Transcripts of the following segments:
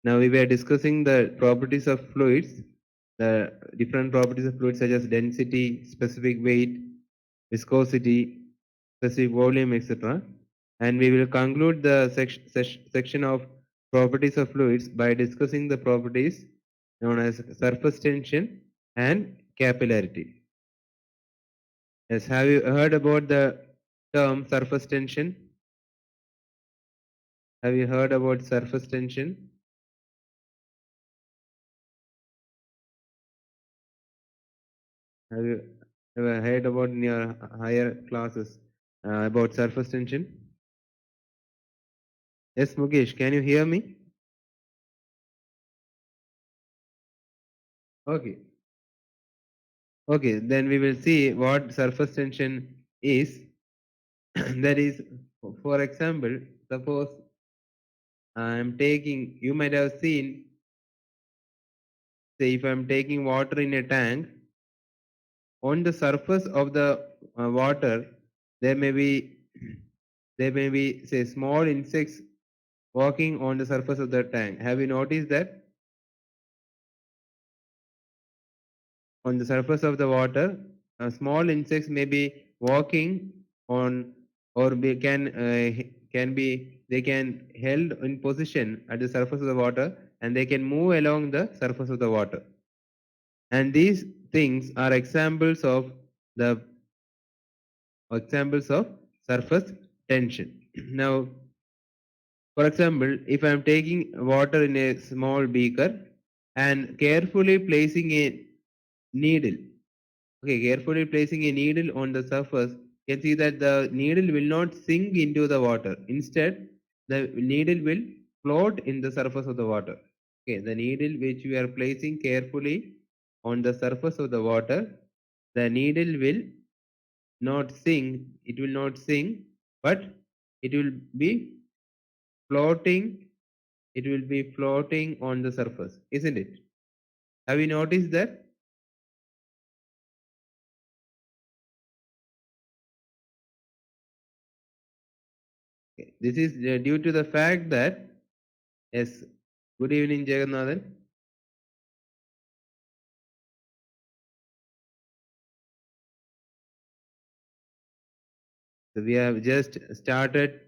Now we were discussing the properties of fluids, the different properties of fluids such as density, specific weight, viscosity, specific volume, etc. And we will conclude the section of properties of fluids by discussing the properties known as surface tension and capillarity. Yes, have you heard about the term surface tension? Have you heard about surface tension? Have you ever heard about in your higher classes about surface tension? Yes, Mukesh, can you hear me? Okay. Okay, then we will see what surface tension is. That is, for example, suppose I am taking, you might have seen, say if I am taking water in a tank, on the surface of the water, there may be say small insects walking on the surface of the tank. Have you noticed that? On the surface of the water, small insects may be walking on, or can be they can held in position at the surface of the water, and they can move along the surface of the water. And these things are examples of surface tension. Now, for example, if I am taking water in a small beaker and carefully placing a needle, carefully placing a needle on the surface, you can see that the needle will not sink into the water. Instead, the needle will float in the surface of the water. Okay, the needle which we are placing carefully on the surface of the water, the needle will not sink, it will not sink, but it will be floating, it will be floating on the surface, isn't it? Have you noticed that? Okay. This is due to the fact that, yes, good evening, Jagannathan. So we have just started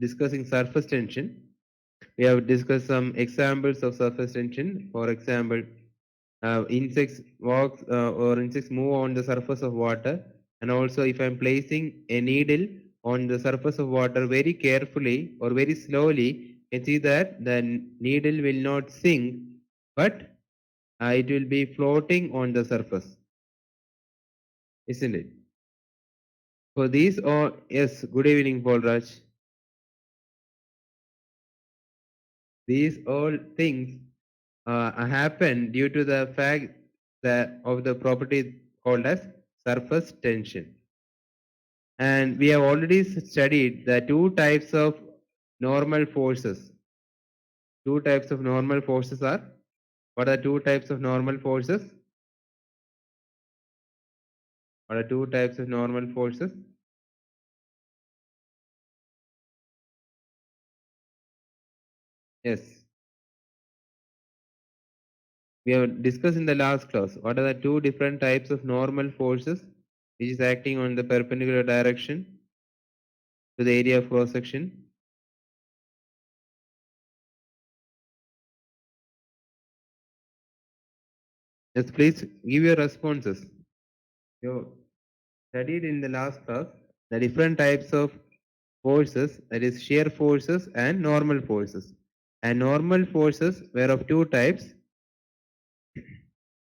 discussing surface tension. We have discussed some examples of surface tension. For example, insects walk or insects move on the surface of water, and also if I am placing a needle on the surface of water very carefully or very slowly, you can see that the needle will not sink, but it will be floating on the surface, isn't it? For these all, yes, good evening, Paul Raj. These all things happen due to the fact that of the property called as surface tension. And we have already studied the two types of normal forces. Two types of normal forces are, what are two types of normal forces? What are two types of normal forces? Yes. We have discussed in the last class what are the two different types of normal forces which is acting on the perpendicular direction to the area of cross section. Yes, please give your responses. You studied in the last class the different types of forces, that is shear forces and normal forces. And normal forces were of two types,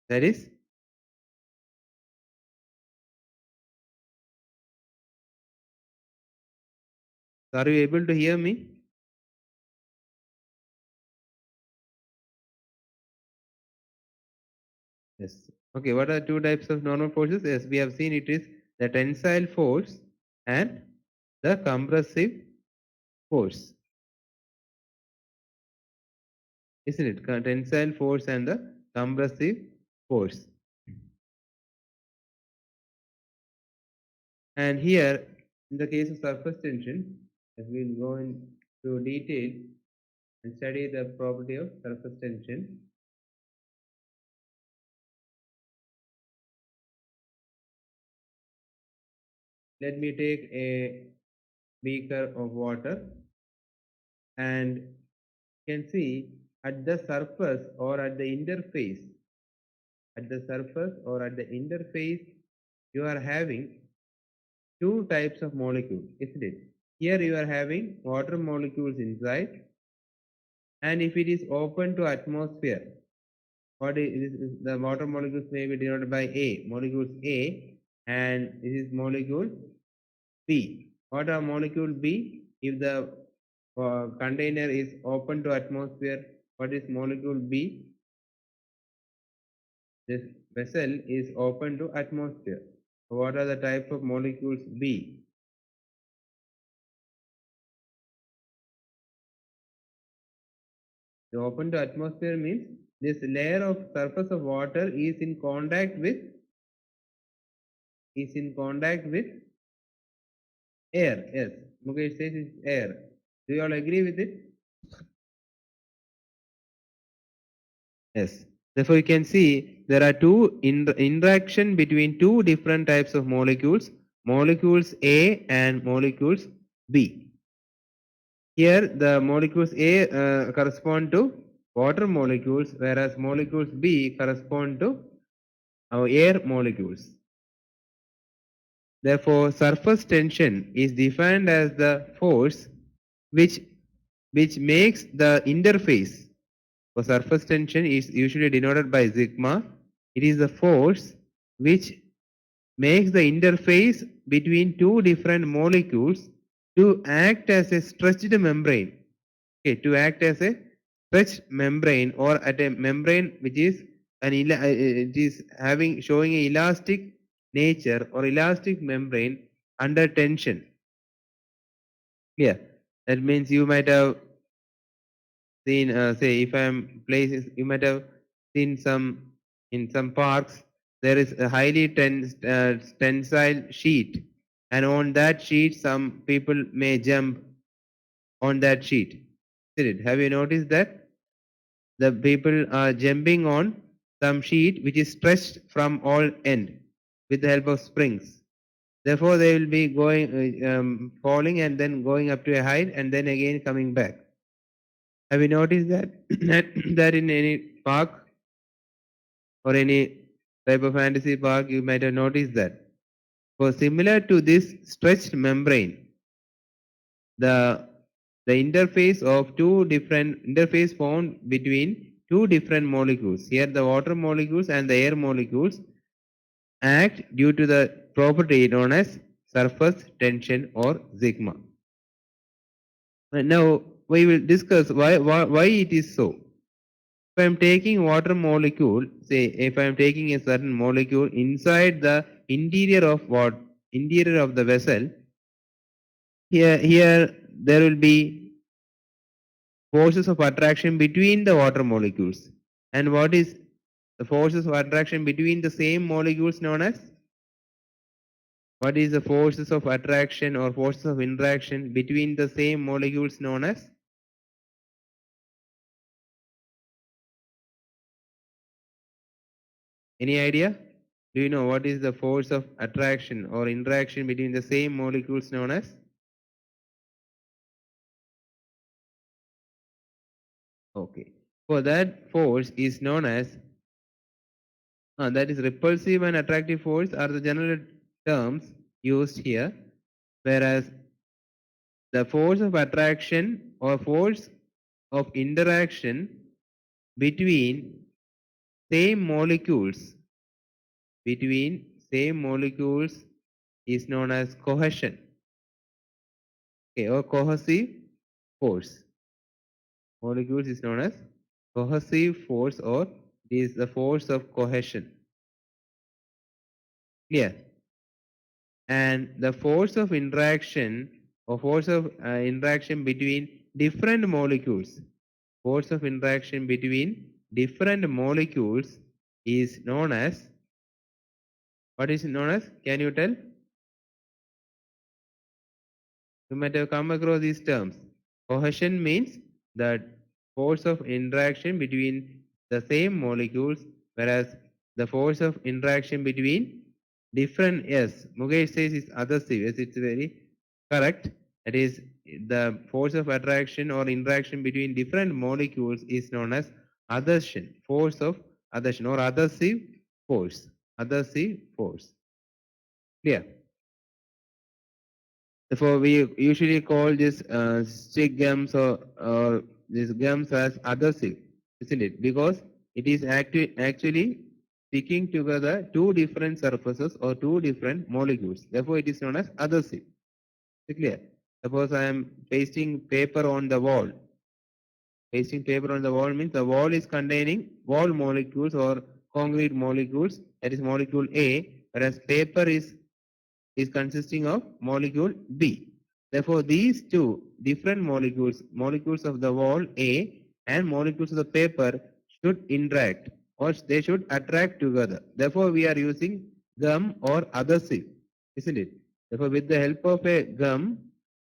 that is, are you able to hear me? Yes. Okay, what are two types of normal forces? Yes, we have seen it is the tensile force and the compressive force. Isn't it? Tensile force and the compressive force. And here, in the case of surface tension, as we'll go into detail, and study the property of surface tension. Let me take a beaker of water and you can see at the surface or at the interface, you are having two types of molecules, isn't it? Here you are having water molecules inside, and if it is open to atmosphere, what is the water molecules may be denoted by A, molecules A, and this is molecule B. What are molecule B? If the container is open to atmosphere, what is molecule B? This vessel is open to atmosphere. What are the type of molecules B? The open to atmosphere means this layer of surface of water is in contact with air. Yes, Mukesh says it's air. Do you all agree with it? Yes. Therefore, you can see there are two interaction between two different types of molecules A and molecules B. Here, the molecules A correspond to water molecules, whereas molecules B correspond to our air molecules. Therefore, surface tension is defined as the force which makes the interface. For surface tension is usually denoted by sigma. It is the force which makes the interface between two different molecules to act as a stretched membrane. Okay, to act as a stretched membrane or at a membrane which is it is having showing a elastic nature or elastic membrane under tension. Clear? That means you might have seen, say, if I am places, you might have seen in some parks, there is a highly tensile sheet, and on that sheet, some people may jump on that sheet. Isn't it? Have you noticed that? The people are jumping on some sheet which is stretched from all end with the help of springs. Therefore, they will be going, falling and then going up to a height and then again coming back. Have you noticed that that in any park or any type of fantasy park, you might have noticed that? For similar to this stretched membrane, the interface found between two different molecules. Here, the water molecules and the air molecules act due to the property known as surface tension or sigma. Now we will discuss why it is so. If I am taking water molecule, say if I am taking a certain molecule inside the interior of the vessel, here there will be forces of attraction between the water molecules. And what is the forces of attraction between the same molecules known as? What is the forces of attraction or forces of interaction between the same molecules known as? Any idea? Do you know what is the force of attraction or interaction between the same molecules known as? Okay. For that force is known as, that is repulsive and attractive force are the general terms used here, whereas the force of attraction or force of interaction between same molecules is known as cohesion, okay, or cohesive force. Molecules is known as cohesive force or it is the force of cohesion. Clear? And the force of interaction or force of interaction between different molecules, force of interaction between different molecules is known as, what is it known as? Can you tell? You might have come across these terms. Cohesion means that force of interaction between the same molecules, whereas the force of interaction between different, yes, Mukesh says it's adhesive. Yes, it's very correct. That is, the force of attraction or interaction between different molecules is known as adhesion, force of adhesion or adhesive force. Adhesive force. Clear? Therefore, we usually call this stick gums or these gums as adhesive, isn't it? Because it is actually sticking together two different surfaces or two different molecules. Therefore, it is known as adhesive. Is it clear? Suppose I am pasting paper on the wall. Pasting paper on the wall means the wall is containing wall molecules or concrete molecules. That is molecule A, whereas paper is consisting of molecule B. Therefore, these two different molecules, molecules of the wall A and molecules of the paper should interact or they should attract together. Therefore, we are using gum or adhesive, isn't it? Therefore, with the help of a gum,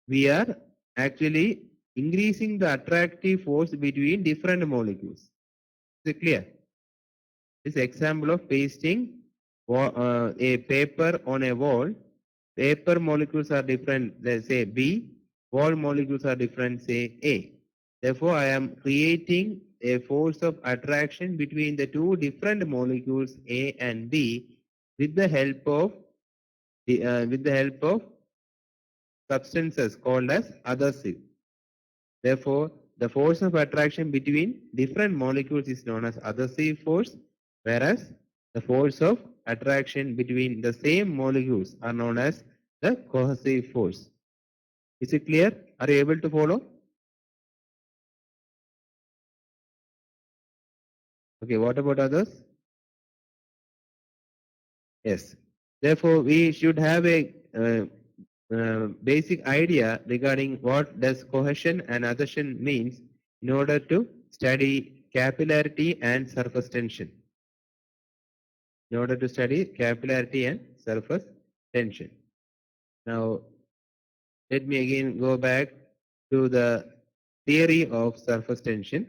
we are actually increasing the attractive force between different molecules. Is it clear? This example of pasting a paper on a wall. Paper molecules are different, let's say B. Wall molecules are different, say A. Therefore, I am creating a force of attraction between the two different molecules A and B with the help of substances called as adhesive. Therefore, the force of attraction between different molecules is known as adhesive force, whereas the force of attraction between the same molecules are known as the cohesive force. Is it clear? Are you able to follow? Okay, what about others? Yes. Therefore, we should have a basic idea regarding what does cohesion and adhesion means in order to study capillarity and surface tension. In order to study capillarity and surface tension. Now, let me again go back to the theory of surface tension.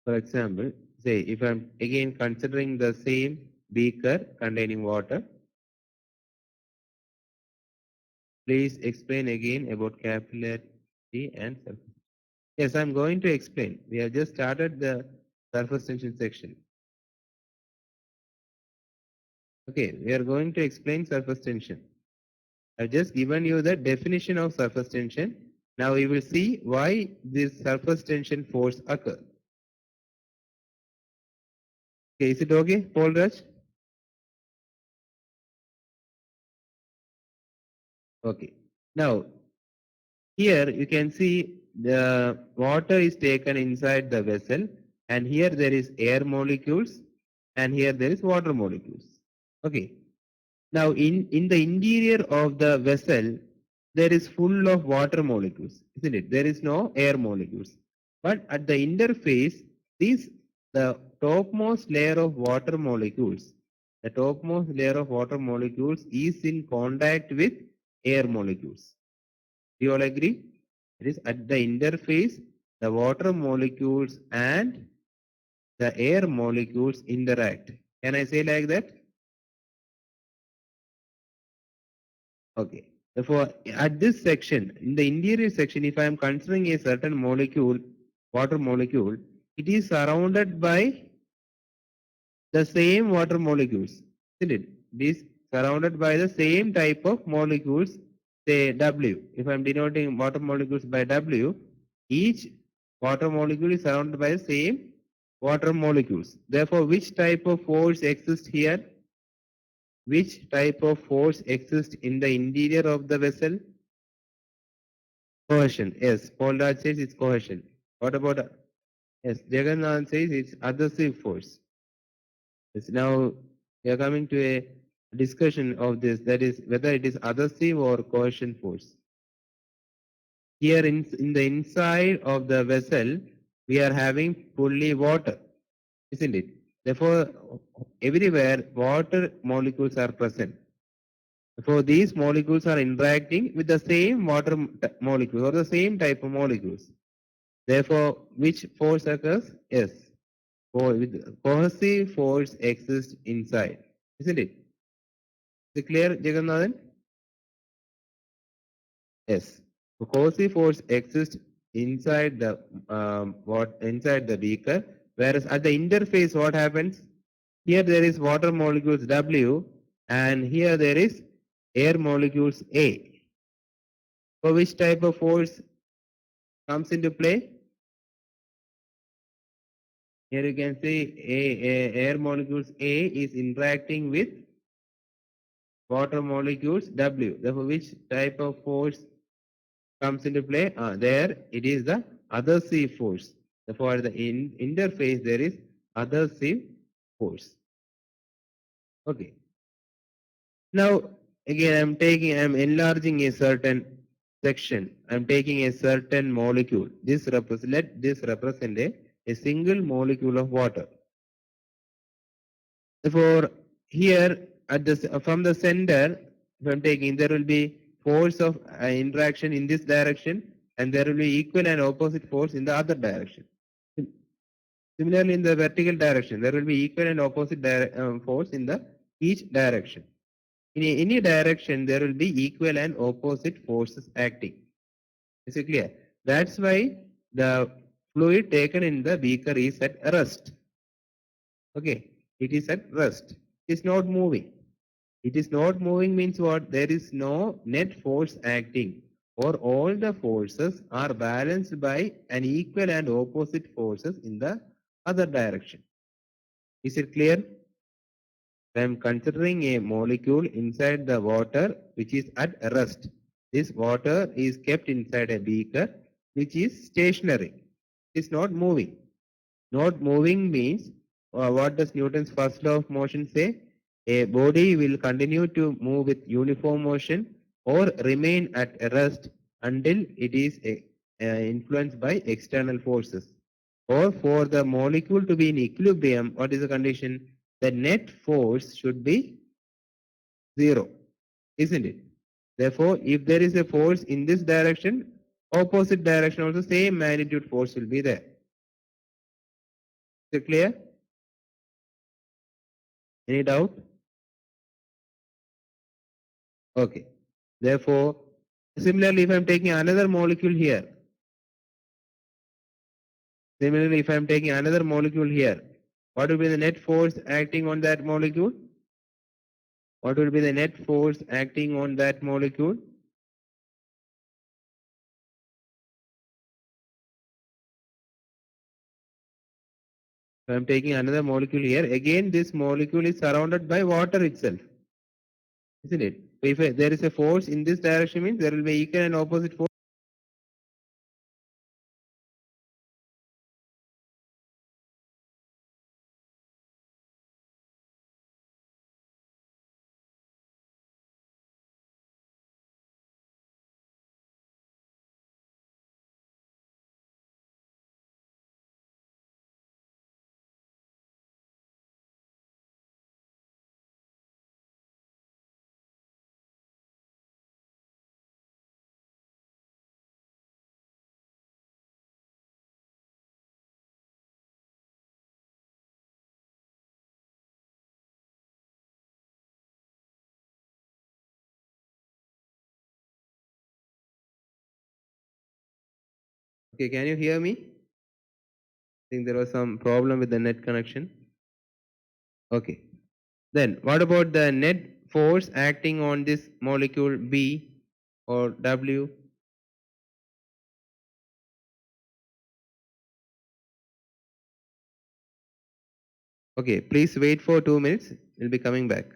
For example, say if I'm again considering the same beaker containing water, please explain again about capillarity and surface. Yes, I'm going to explain. We have just started the surface tension section. Okay, we are going to explain surface tension. I've just given you the definition of surface tension. Now we will see why this surface tension force occurs. Okay, is it okay, Paul Raj? Okay. Now, here you can see the water is taken inside the vessel and here there is air molecules and here there is water molecules. Okay. Now, in the interior of the vessel, there is full of water molecules, isn't it? There is no air molecules. But at the interface, the topmost layer of water molecules, the topmost layer of water molecules is in contact with air molecules. Do you all agree? It is at the interface, the water molecules and the air molecules interact. Can I say like that? Okay. Therefore, at this section, in the interior section, if I am considering a certain molecule, water molecule, it is surrounded by the same water molecules. Isn't it? It is surrounded by the same type of molecules, say W. If I am denoting water molecules by W, each water molecule is surrounded by the same water molecules. Therefore, which type of force exists here? Which type of force exists in the interior of the vessel? Cohesion. Yes, Paul Raj says it's cohesion. What about, yes, Jagannath says it's adhesive force. Yes, now we are coming to a discussion of this, that is whether it is adhesive or cohesion force. Here in the inside of the vessel, we are having fully water, isn't it? Therefore, everywhere water molecules are present. So these molecules are interacting with the same water molecules or the same type of molecules. Therefore, which force occurs? Yes. With cohesive force exists inside. Isn't it? Is it clear, Jagannathan? Yes. Cohesive force exists inside the inside the beaker, whereas at the interface, what happens? Here there is water molecules W, and here there is air molecules A. So which type of force comes into play? Here you can see air molecules A is interacting with water molecules W. Therefore, which type of force comes into play? There it is the adhesive force. Therefore, at the interface there is adhesive force. Okay. Now again I'm enlarging a certain section. I'm taking a certain molecule. Let this represent a single molecule of water. Therefore, here at this from the center, if I'm taking, there will be force of interaction in this direction, and there will be equal and opposite force in the other direction. Similarly, in the vertical direction, there will be equal and opposite force in the each direction. In any direction, there will be equal and opposite forces acting. Is it clear? That's why the fluid taken in the beaker is at rest. Okay, it is at rest. It is not moving. It is not moving means what? There is no net force acting, or all the forces are balanced by an equal and opposite forces in the other direction. Is it clear? I am considering a molecule inside the water which is at rest. This water is kept inside a beaker which is stationary. It is not moving. Not moving means what does Newton's first law of motion say? A body will continue to move with uniform motion or remain at rest until it is influenced by external forces. Or for the molecule to be in equilibrium, what is the condition? The net force should be zero, isn't it? Therefore, if there is a force in this direction, opposite direction also same magnitude force will be there. Is it clear? Any doubt? Okay. Therefore, similarly, if I am taking another molecule here, what will be the net force acting on that molecule? What will be the net force acting on that molecule? If I am taking another molecule here, again this molecule is surrounded by water itself, isn't it? If there is a force in this direction, means there will be equal and opposite force. Okay, can you hear me? I think there was some problem with the net connection. Okay. Then what about the net force acting on this molecule B or W? Okay, please wait for 2 minutes. We'll be coming back.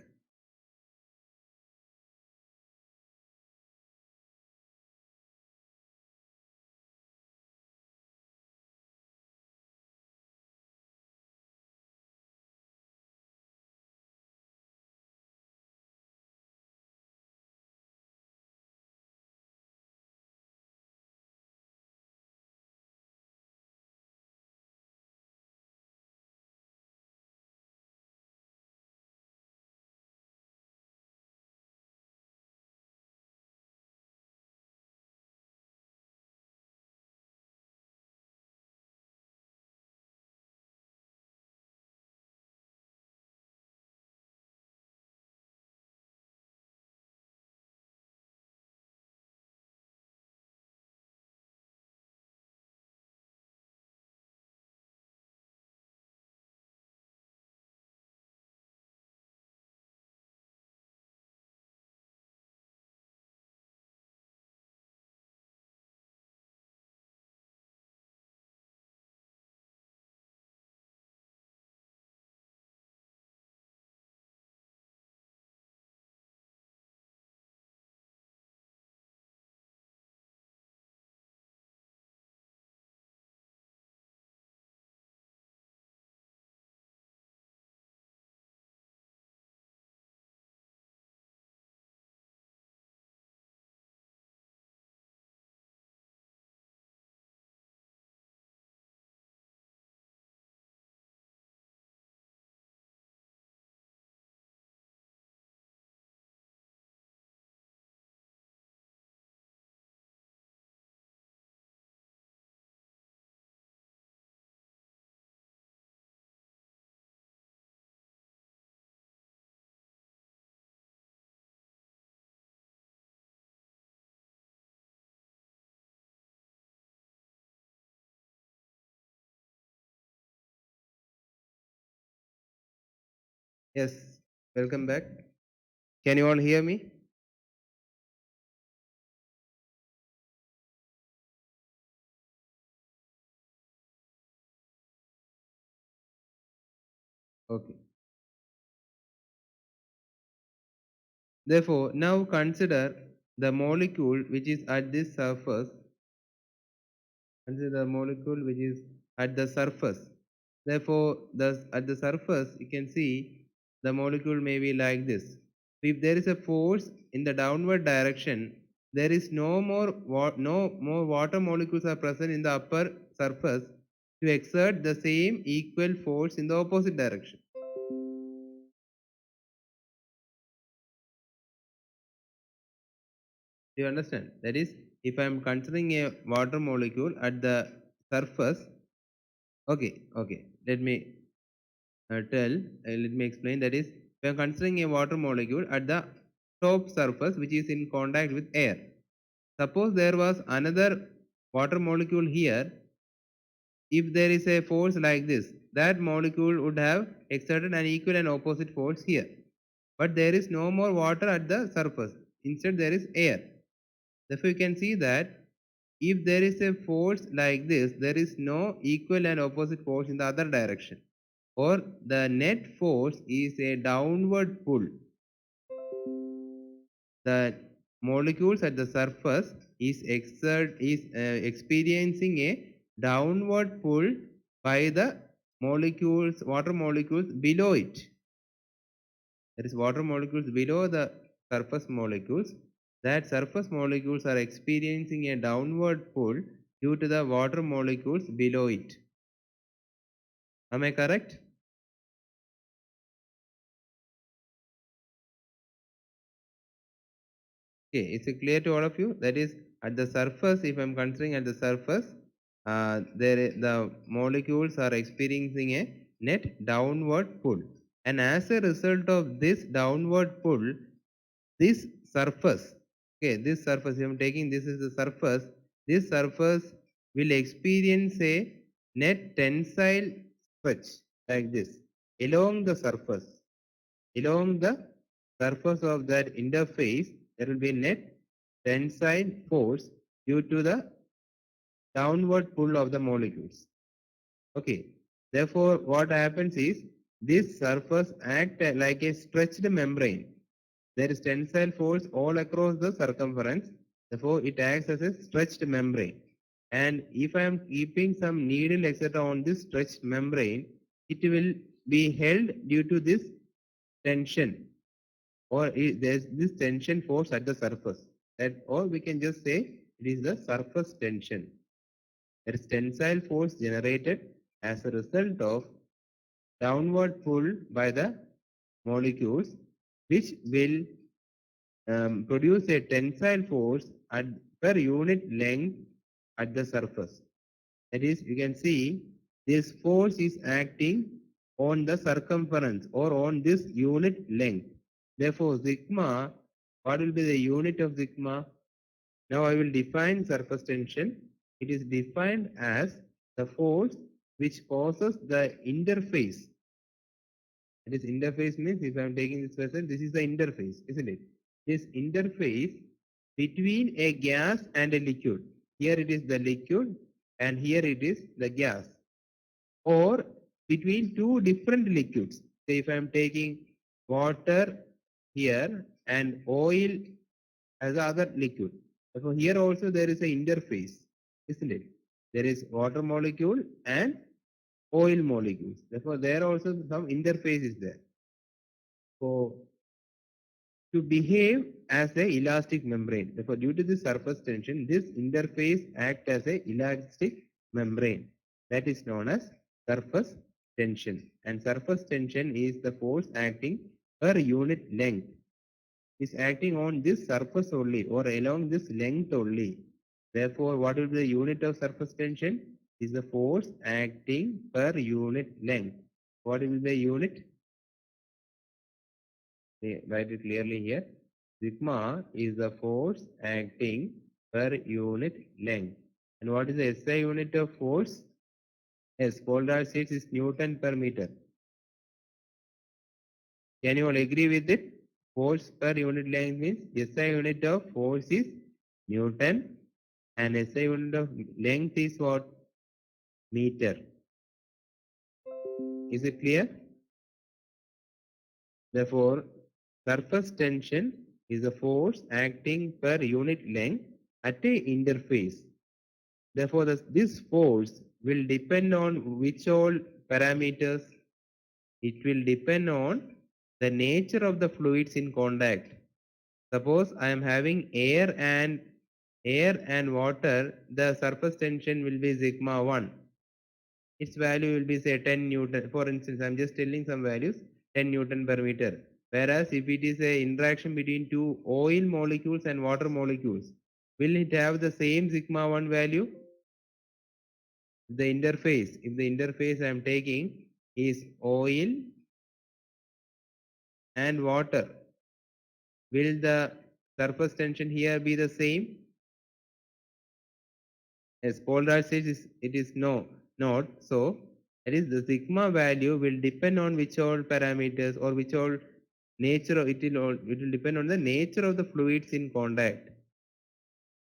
Yes, welcome back. Can you all hear me? Okay. Therefore, now consider the molecule which is at this surface. Consider the molecule which is at the surface. Therefore, at the surface, you can see the molecule may be like this. If there is a force in the downward direction, there is no more water molecules are present in the upper surface to exert the same equal force in the opposite direction. Do you understand? That is, if I am considering a water molecule at the surface, okay, let me explain. That is, we are considering a water molecule at the top surface which is in contact with air. Suppose there was another water molecule here. If there is a force like this, that molecule would have exerted an equal and opposite force here. But there is no more water at the surface. Instead, there is air. Therefore, you can see that if there is a force like this, there is no equal and opposite force in the other direction. Or the net force is a downward pull. The molecules at the surface is experiencing a downward pull by the water molecules below it. There is water molecules below the surface molecules. That surface molecules are experiencing a downward pull due to the water molecules below it. Am I correct? Okay, is it clear to all of you? That is, at the surface, if I'm considering at the surface, the molecules are experiencing a net downward pull. And as a result of this downward pull, this surface, okay, this surface, if I'm taking this is the surface, this surface will experience a net tensile stretch like this along the surface. Along the surface of that interface, there will be net tensile force due to the downward pull of the molecules. Okay. Therefore, what happens is this surface act like a stretched membrane. There is tensile force all across the circumference. Therefore, it acts as a stretched membrane. And if I am keeping some needle etc. on this stretched membrane, it will be held due to this tension, or there's this tension force at the surface. That, or we can just say it is the surface tension. There is tensile force generated as a result of downward pull by the molecules, which will produce a tensile force at per unit length at the surface. That is, you can see this force is acting on the circumference or on this unit length. Therefore, sigma, what will be the unit of sigma? Now I will define surface tension. It is defined as the force which causes the interface. That is, interface means if I am taking this vessel, this is the interface, isn't it? This interface between a gas and a liquid. Here it is the liquid and here it is the gas. Or between two different liquids. Say if I am taking water here and oil as the other liquid. So here also there is an interface, isn't it? There is water molecule and oil molecules. Therefore, there also some interface is there. So to behave as a elastic membrane. Therefore, due to the surface tension, this interface act as a elastic membrane. That is known as surface tension. And surface tension is the force acting per unit length. Is acting on this surface only or along this length only. Therefore, what will be the unit of surface tension? Is the force acting per unit length. What will be the unit? Write it clearly here. Sigma is the force acting per unit length. And what is the SI unit of force? Yes, Poldar says is Newton per meter. Can you all agree with it? Force per unit length means SI unit of force is Newton and SI unit of length is what? Meter. Is it clear? Therefore, surface tension is a force acting per unit length at a interface. Therefore, this force will depend on which all parameters? It will depend on the nature of the fluids in contact. Suppose I am having air and water, the surface tension will be sigma 1. Its value will be say 10 Newton. For instance, I am just telling some values, 10 Newton per meter. Whereas if it is a interaction between two oil molecules and water molecules, will it have the same sigma 1 value? If the interface I am taking is oil and water, will the surface tension here be the same? As Paul says, it is not. So, that is the sigma value will depend on which all parameters or which all nature. It will depend on the nature of the fluids in contact.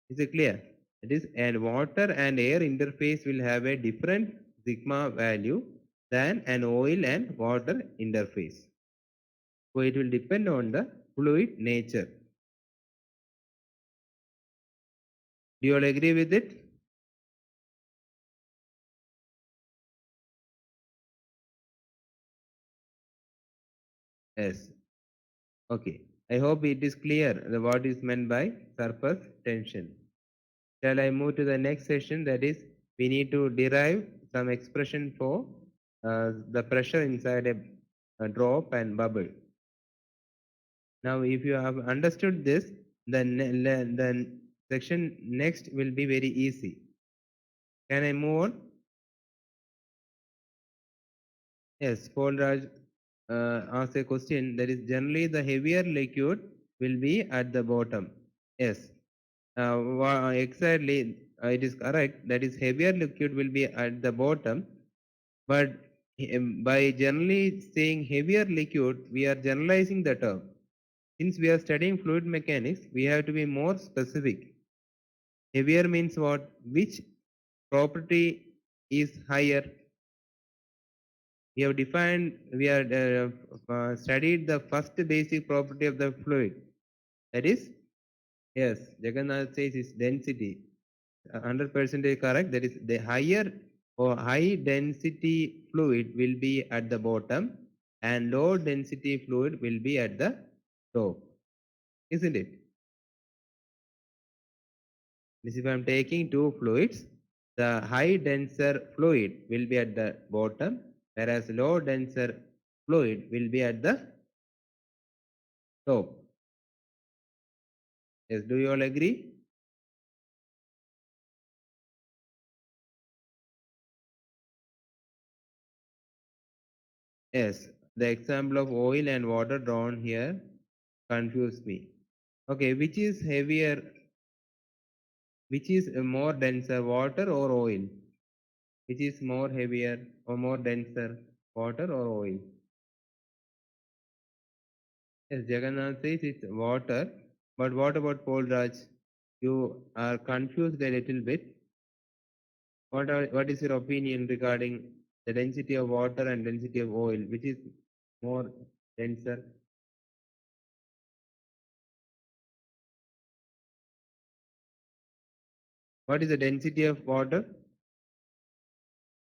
Is it clear? It is, and water and air interface will have a different sigma value than an oil and water interface. So it will depend on the fluid nature. Do you all agree with it? Yes. Okay. I hope it is clear what is meant by surface tension. Shall I move to the next session? That is, we need to derive some expression for the pressure inside a drop and bubble. Now, if you have understood this, then section next will be very easy. Can I move on? Yes, Paul Raj asked a question that is generally the heavier liquid will be at the bottom. Yes, exactly, it is correct. That is, heavier liquid will be at the bottom, but by generally saying heavier liquid, we are generalizing the term. Since we are studying fluid mechanics, we have to be more specific. Heavier means what? Which property is higher? We have defined, we have studied the first basic property of the fluid. That is, yes, Jagannath says is density. 100% correct. That is, the higher or high density fluid will be at the bottom and low density fluid will be at the top. Isn't it? This if I am taking two fluids, the high denser fluid will be at the bottom, whereas low denser fluid will be at the top. Yes, do you all agree? Yes, the example of oil and water drawn here confused me. Okay, which is heavier? Which is more denser, water or oil? Which is more heavier or more denser, water or oil? Yes, Jagannath says it's water, but what about Paul Raj? You are confused a little bit. What is your opinion regarding the density of water and density of oil? Which is more denser? What is the density of water?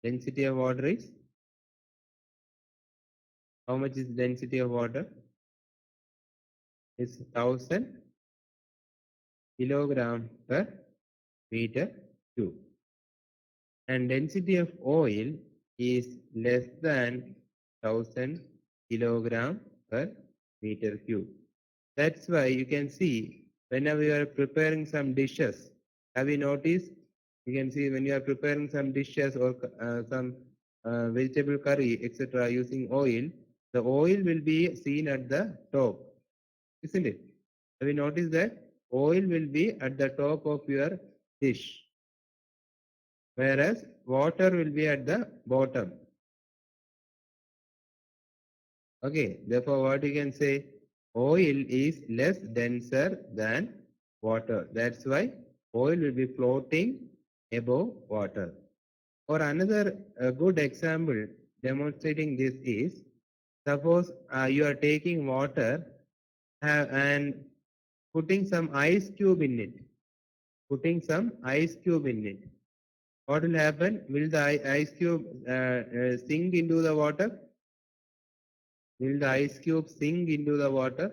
Density of water is how much is the density of water? It's 1000 kilogram per meter cube. And density of oil is less than 1000 kilogram per meter cube. That's why you can see whenever you are preparing some dishes, have you noticed? You can see when you are preparing some dishes or some vegetable curry, etc., using oil, the oil will be seen at the top, isn't it? Have you noticed that? Oil will be at the top of your dish, whereas water will be at the bottom. Okay, therefore what you can say, oil is less denser than water. That's why oil will be floating above water. Or another good example demonstrating this is, suppose you are taking water and putting some ice cube in it. Putting some ice cube in it. What will happen? Will the ice cube sink into the water? Will the ice cube sink into the water?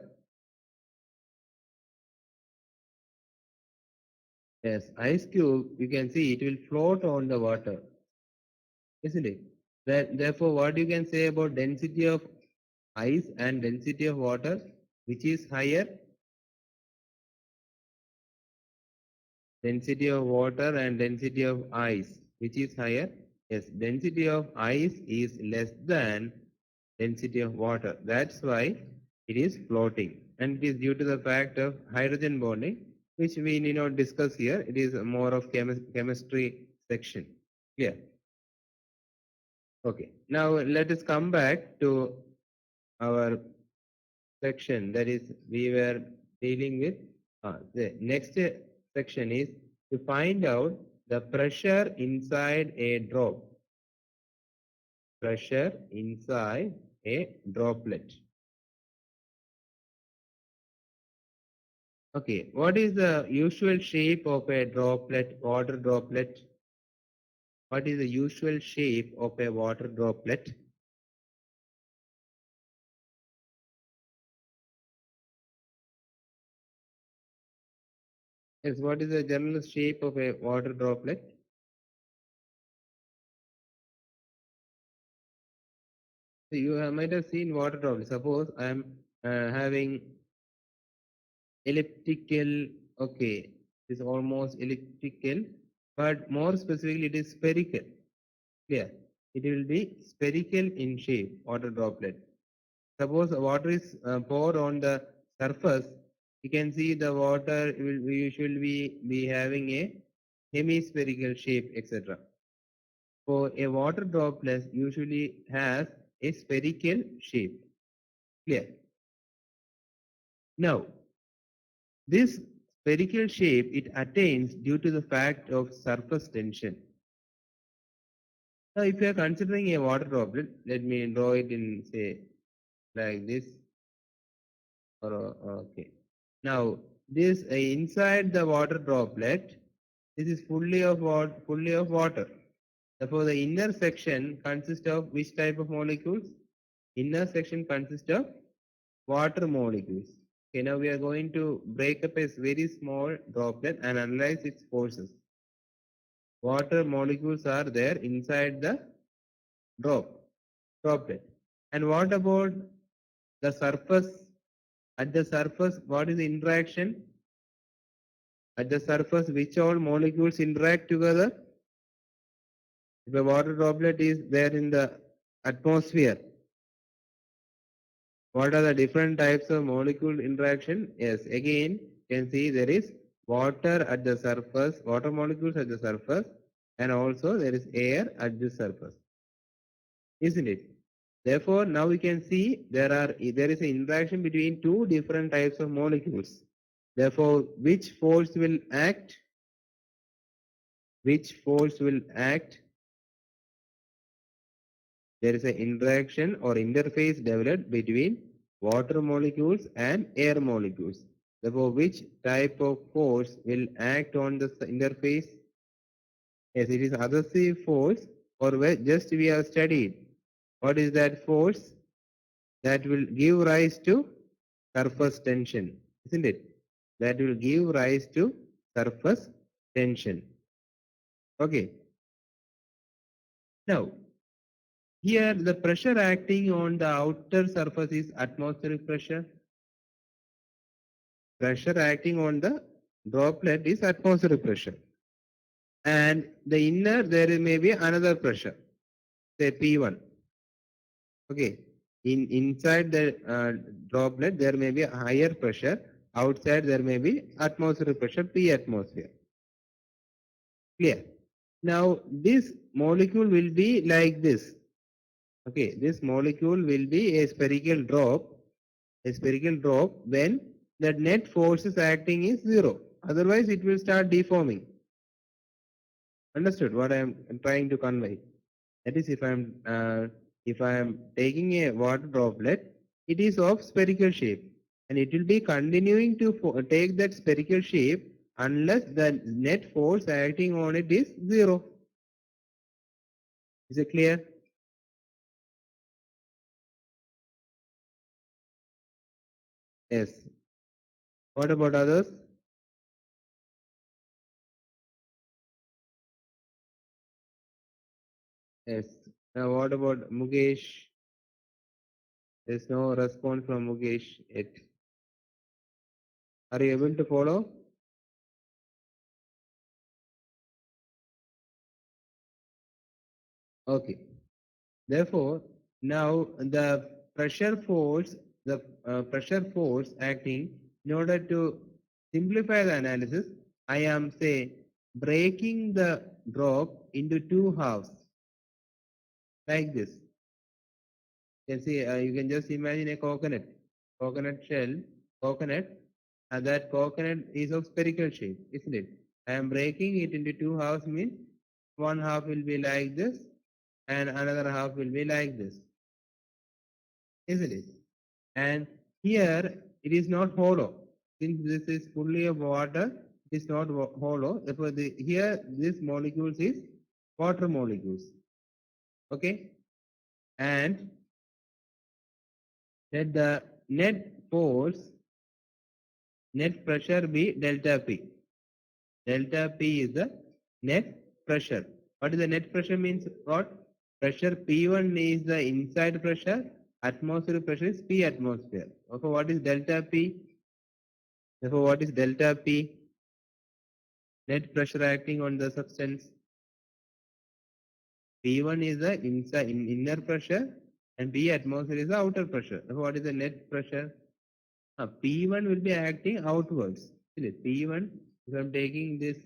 Yes, ice cube, you can see it will float on the water, isn't it? Therefore, what you can say about density of ice and density of water, which is higher? Density of water and density of ice, which is higher? Yes, density of ice is less than density of water. That's why it is floating. And it is due to the fact of hydrogen bonding, which we need not discuss here. It is more of chemistry section. Yeah. Okay. Now let us come back to our section that is we were dealing with. The next section is to find out the pressure inside a drop. Pressure inside a droplet. Okay, what is the usual shape of a droplet, water droplet? What is the usual shape of a water droplet? Yes, what is the general shape of a water droplet? So you might have seen water droplet. Suppose I am having elliptical, okay, it's almost elliptical, but more specifically it is spherical. Clear? It will be spherical in shape, water droplet. Suppose water is poured on the surface, you can see the water will usually be having a hemispherical shape, etc. So a water droplet usually has a spherical shape. Clear? Now, this spherical shape it attains due to the fact of surface tension. Now, if you are considering a water droplet, let me draw it in say like this. Or okay. Now, this inside the water droplet, this is fully of water. Therefore, the inner section consists of which type of molecules? Inner section consists of water molecules. Okay, now we are going to break up a very small droplet and analyze its forces. Water molecules are there inside the droplet. And what about the surface? At the surface, what is the interaction? At the surface, which all molecules interact together? If a water droplet is there in the atmosphere, what are the different types of molecule interaction? Yes, again, you can see there is water at the surface, water molecules at the surface, and also there is air at the surface. Isn't it? Therefore, now we can see there is an interaction between two different types of molecules. Therefore, which force will act? Which force will act? There is an interaction or interface developed between water molecules and air molecules. Therefore, which type of force will act on the interface? Yes, it is adhesive force, or just we have studied. What is that force? That will give rise to surface tension, isn't it? That will give rise to surface tension. Okay. Now, here the pressure acting on the outer surface is atmospheric pressure. Pressure acting on the droplet is atmospheric pressure. And the inner there may be another pressure, say P1. Okay. Inside the droplet there may be a higher pressure. Outside there may be atmospheric pressure, P atmosphere. Clear? Now this molecule will be like this. Okay, this molecule will be a spherical drop when the net forces acting is zero. Otherwise, it will start deforming. Understood what I am trying to convey? That is, if I am taking a water droplet, it is of spherical shape, and it will be continuing to take that spherical shape unless the net force acting on it is zero. Is it clear? Yes. What about others? Yes. Now what about Mukesh? There's no response from Mukesh yet. Are you able to follow? Okay. Therefore, now the pressure force acting, in order to simplify the analysis, I am say breaking the drop into two halves like this. You can see, you can just imagine a coconut shell, coconut, and that coconut is of spherical shape, isn't it? I am breaking it into two halves means one half will be like this and another half will be like this, isn't it? And here it is not hollow. Since this is fully of water, it is not hollow. Therefore, here this molecules is water molecules. Okay, and let the net force, net pressure be delta P. Delta P is the net pressure. What is the net pressure means? What? Pressure P1 is the inside pressure. Atmospheric pressure is P atmosphere. Okay, what is delta P? Therefore, what is delta P? Net pressure acting on the substance. P1 is the inner pressure and P atmosphere is the outer pressure. Therefore, what is the net pressure? P1 will be acting outwards. P1, if I am taking this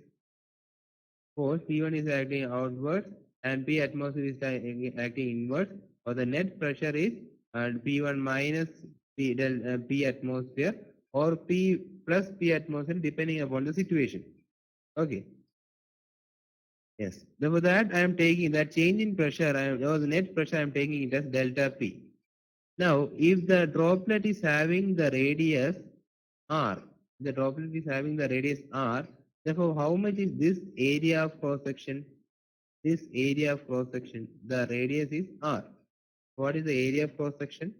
force, P1 is acting outwards and P atmosphere is acting inwards, or the net pressure is P1 minus P atmosphere or P plus P atmosphere depending upon the situation. Okay. Yes. Therefore, that I am taking that change in pressure, or the net pressure, I am taking it as delta P. Now, if the droplet is having the radius R, the droplet is having the radius R, therefore, how much is this area of cross section? This area of cross section, the radius is R. What is the area of cross section?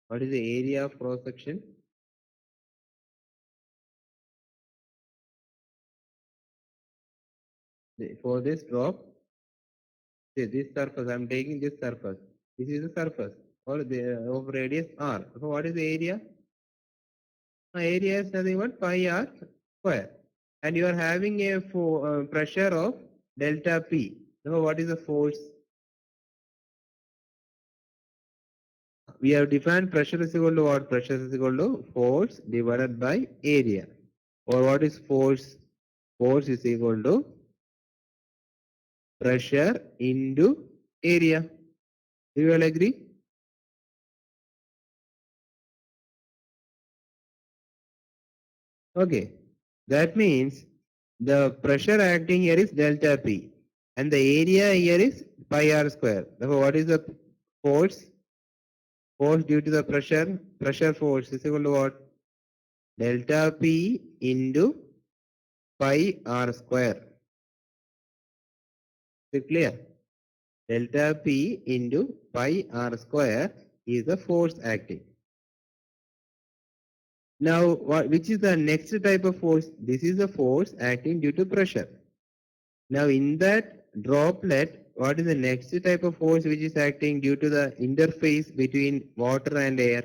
What is the area of cross section? For this drop, this surface, I am taking this surface. This is the surface or the of radius R. So what is the area? Area is nothing but pi r square. And you are having a pressure of delta P. Now what is the force? We have defined pressure is equal to what? Pressure is equal to force divided by area. Or what is force? Force is equal to pressure into area. Do you all agree? Okay. That means the pressure acting here is delta P and the area here is pi r square. Therefore, what is the force? Force due to the pressure force is equal to what? Delta P into pi r square. Is it clear? Delta P into pi r square is the force acting. Now, which is the next type of force? This is the force acting due to pressure. Now, in that droplet, what is the next type of force which is acting due to the interface between water and air?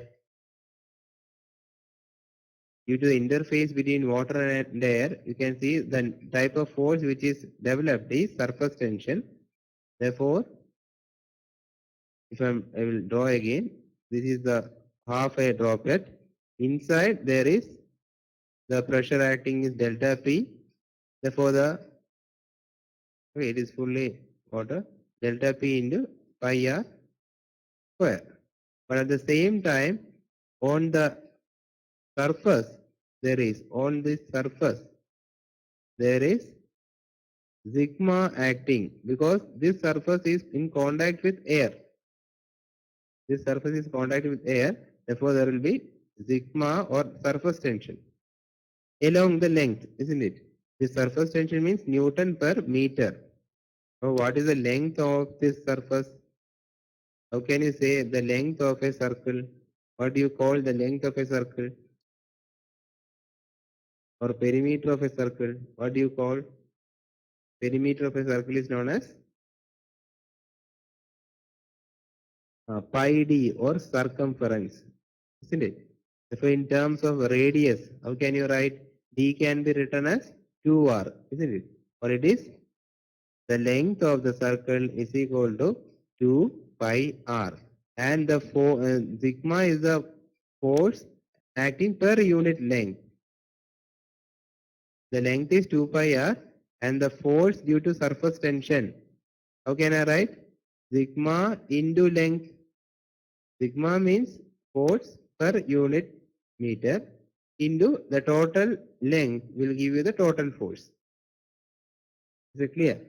Due to the interface between water and air, you can see the type of force which is developed is surface tension. Therefore, I will draw again. This is the half a droplet. Inside there is the pressure acting is delta P. Therefore, the Okay, it is fully water. Delta P into pi r square. But at the same time, on the surface, there is on this surface there is sigma acting because this surface is in contact with air. This surface is in contact with air, therefore there will be sigma or surface tension along the length, isn't it? The surface tension means Newton per meter. So what is the length of this surface? How can you say the length of a circle? What do you call the length of a circle? Or perimeter of a circle? What do you call? Perimeter of a circle is known as pi d or circumference, isn't it? So in terms of radius, how can you write? D can be written as 2r, isn't it? Or it is the length of the circle is equal to 2 pi r. And the sigma is the force acting per unit length. The length is 2 pi r and the force due to surface tension. How can I write? Sigma into length. Sigma means force per unit meter into the total length will give you the total force. Is it clear?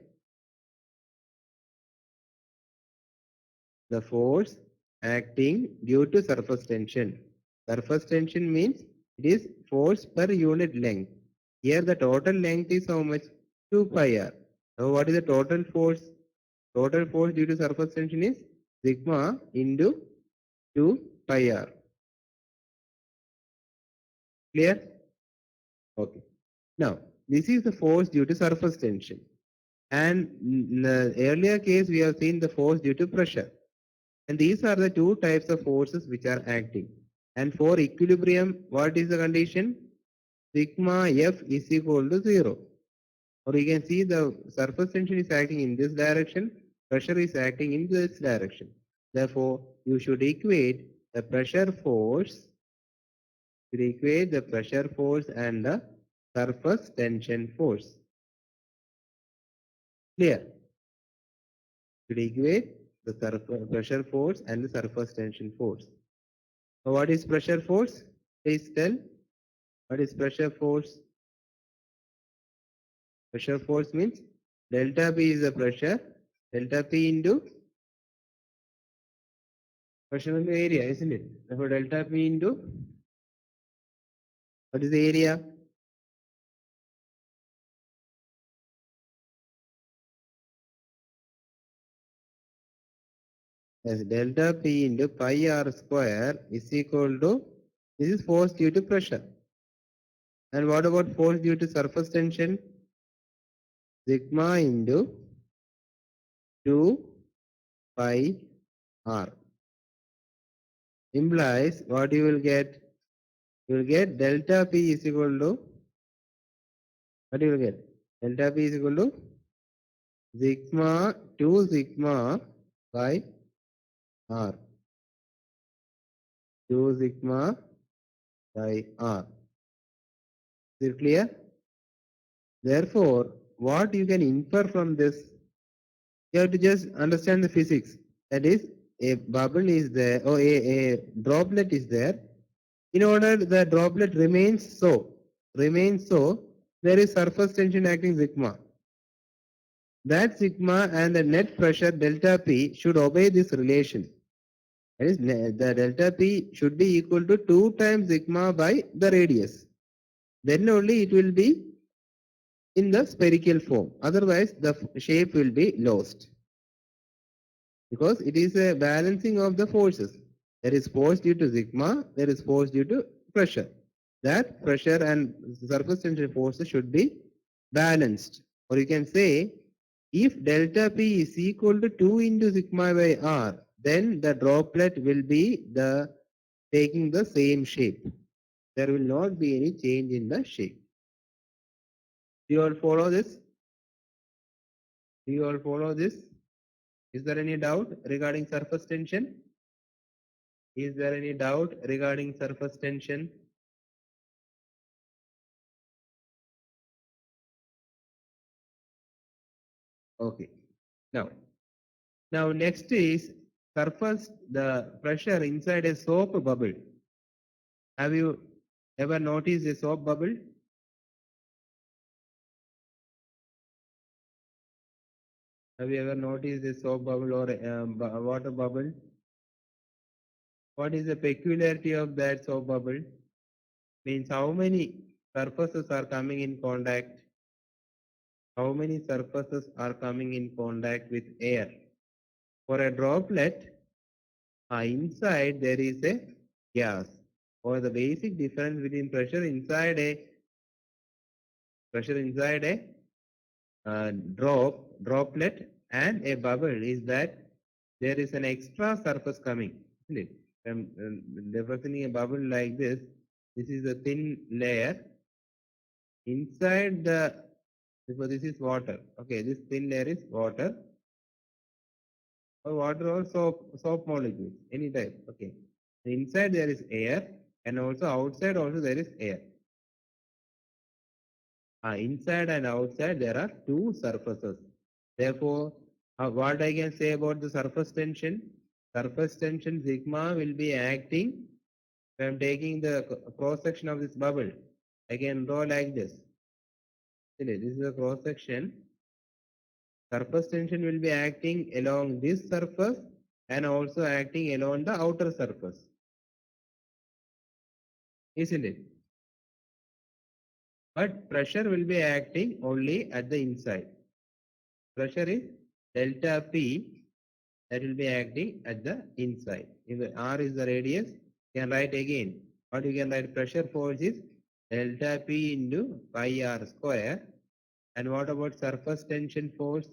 The force acting due to surface tension. Surface tension means it is force per unit length. Here the total length is how much? 2 pi r. Now what is the total force? Total force due to surface tension is sigma into 2 pi r. Clear? Okay. Now this is the force due to surface tension. And in the earlier case we have seen the force due to pressure. And these are the two types of forces which are acting. And for equilibrium, what is the condition? Sigma F is equal to 0. Or you can see the surface tension is acting in this direction, pressure is acting in this direction. Therefore, you should equate the pressure force, and the surface tension force. Clear? You should equate the pressure force and the surface tension force. So what is pressure force? Please tell. What is pressure force? Pressure force means delta P is the pressure, delta P into pressure into area, isn't it? Therefore, delta P into what is the area? Yes, delta P into pi r square is equal to, this is force due to pressure. And what about force due to surface tension? Sigma into 2 pi r implies what you will get? You will get delta P is equal to, what you will get? Delta P is equal to sigma 2 sigma by r. 2 sigma by r. Is it clear? Therefore, what you can infer from this, you have to just understand the physics. That is, a bubble is there or a droplet is there. In order the droplet remains so, there is surface tension acting sigma. That sigma and the net pressure delta P should obey this relation. That is, the delta P should be equal to 2 times sigma by the radius. Then only it will be in the spherical form. Otherwise, the shape will be lost. Because it is a balancing of the forces. There is force due to sigma, there is force due to pressure. That pressure and surface tension forces should be balanced. Or you can say, if delta P is equal to 2 into sigma by r, then the droplet will be taking the same shape. There will not be any change in the shape. Do you all follow this? Do you all follow this? Is there any doubt regarding surface tension? Is there any doubt regarding surface tension? Okay. Okay. Now next is surface the pressure inside a soap bubble. Have you ever noticed a soap bubble? Have you ever noticed a soap bubble or a water bubble? What is the peculiarity of that soap bubble? Means how many surfaces are coming in contact? How many surfaces are coming in contact with air? For a droplet, inside there is a gas. Or the basic difference between pressure inside a droplet and a bubble is that there is an extra surface coming, isn't it? Representing a bubble like this is a thin layer inside the, because this is water. Okay, this thin layer is water or soap molecules, any type. Okay, inside there is air and also outside also there is air. Inside and outside there are two surfaces. Therefore, what I can say about the surface tension? Surface tension sigma will be acting. If I am taking the cross section of this bubble, I can draw like this. This is the cross section. Surface tension will be acting along this surface and also acting along the outer surface. Isn't it? But pressure will be acting only at the inside. Pressure is delta P that will be acting at the inside. If R is the radius, you can write again. What you can write, pressure force is delta P into pi R square. And what about surface tension force?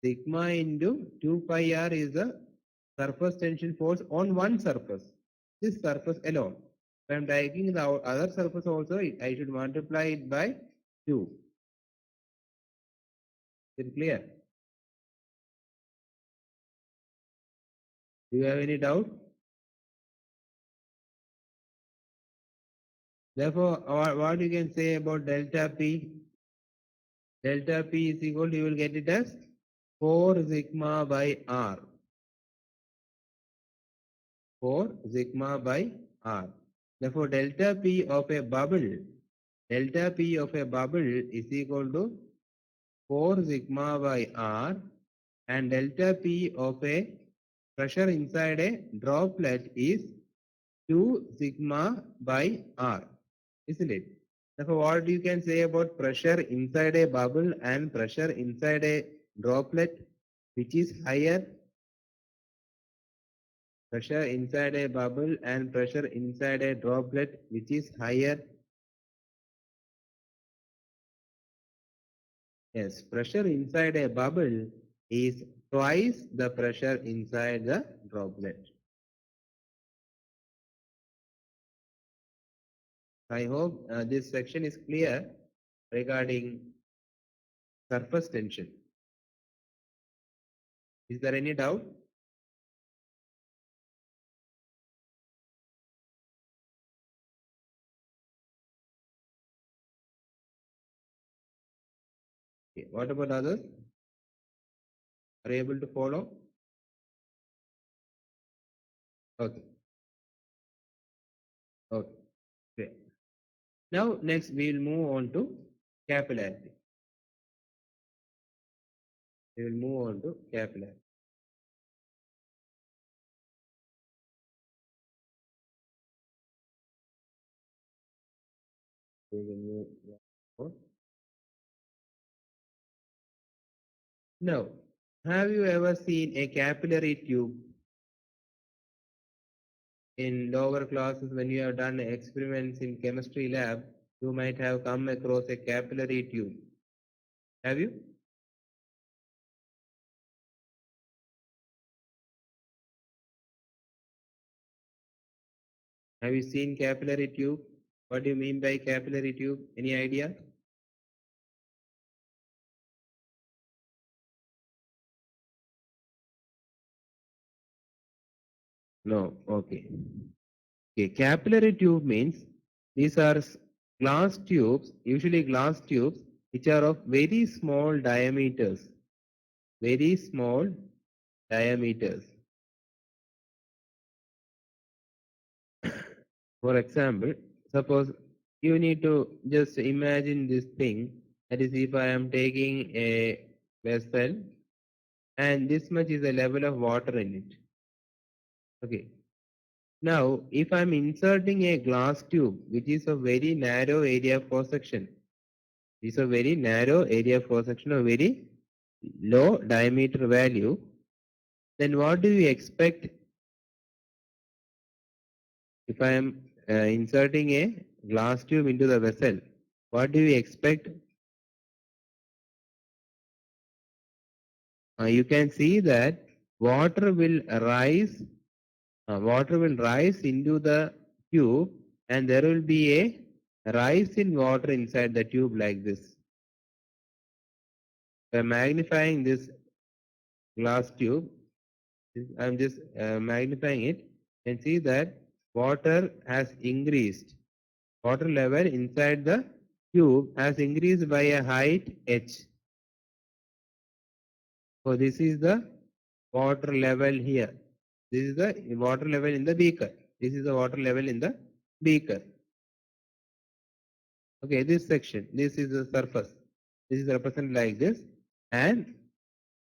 Sigma into 2 pi R is the surface tension force on one surface. This surface alone. If I am taking the other surface also, I should multiply it by 2. Is it clear? Do you have any doubt? Therefore, what you can say about delta P? Delta P is equal to, you will get it as 4 sigma by R. 4 sigma by R. Therefore, delta P of a bubble is equal to 4 sigma by R, and delta P of a pressure inside a droplet is 2 sigma by R. Isn't it? Therefore, what you can say about pressure inside a bubble and pressure inside a droplet, which is higher? Pressure inside a bubble and pressure inside a droplet, which is higher? Yes, pressure inside a bubble is twice the pressure inside the droplet. I hope this section is clear regarding surface tension. Is there any doubt? Okay. What about others? Are you able to follow? Okay. Okay. Great. Now, next we will move on to capillarity. We will move on to capillarity. We will move on. Now, have you ever seen a capillary tube? In lower classes, when you have done experiments in chemistry lab, you might have come across a capillary tube. Have you? Have you seen capillary tube? What do you mean by capillary tube? Any idea? No. Okay. Okay. Capillary tube means these are glass tubes, usually glass tubes, which are of very small diameters. very small diameters. For example, suppose you need to just imagine this thing. That is, if I am taking a vessel and this much is the level of water in it. Okay. Now, if I'm inserting a glass tube, which is a very narrow area of cross section, is a very narrow area of cross section, a very low diameter value, then what do you expect if I am inserting a glass tube into the vessel? What do you expect? You can see that water will rise into the tube, and there will be a rise in water inside the tube like this. By magnifying this glass tube, I'm just magnifying it, you can see that water has increased. Water level inside the tube has increased by a height h. So this is the water level here. This is the water level in the beaker. This is the water level in the beaker. Okay, this section, this is the surface. This is represented like this, and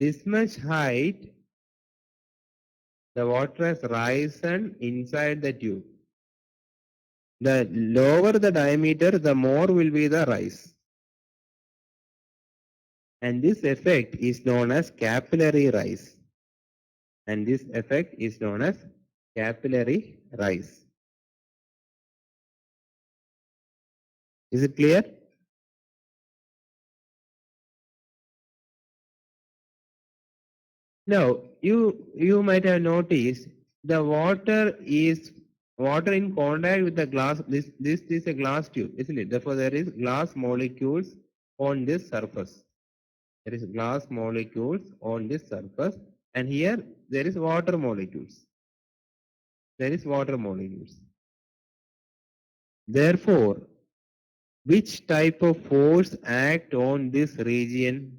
this much height, the water has risen inside the tube. The lower the diameter, the more will be the rise. And this effect is known as capillary rise. And this effect is known as capillary rise. Is it clear? Now, you might have noticed the water in contact with the glass. This is a glass tube, isn't it? Therefore, there is glass molecules on this surface. There is glass molecules on this surface, and here there is water molecules. There is water molecules. Therefore, which type of force act on this region?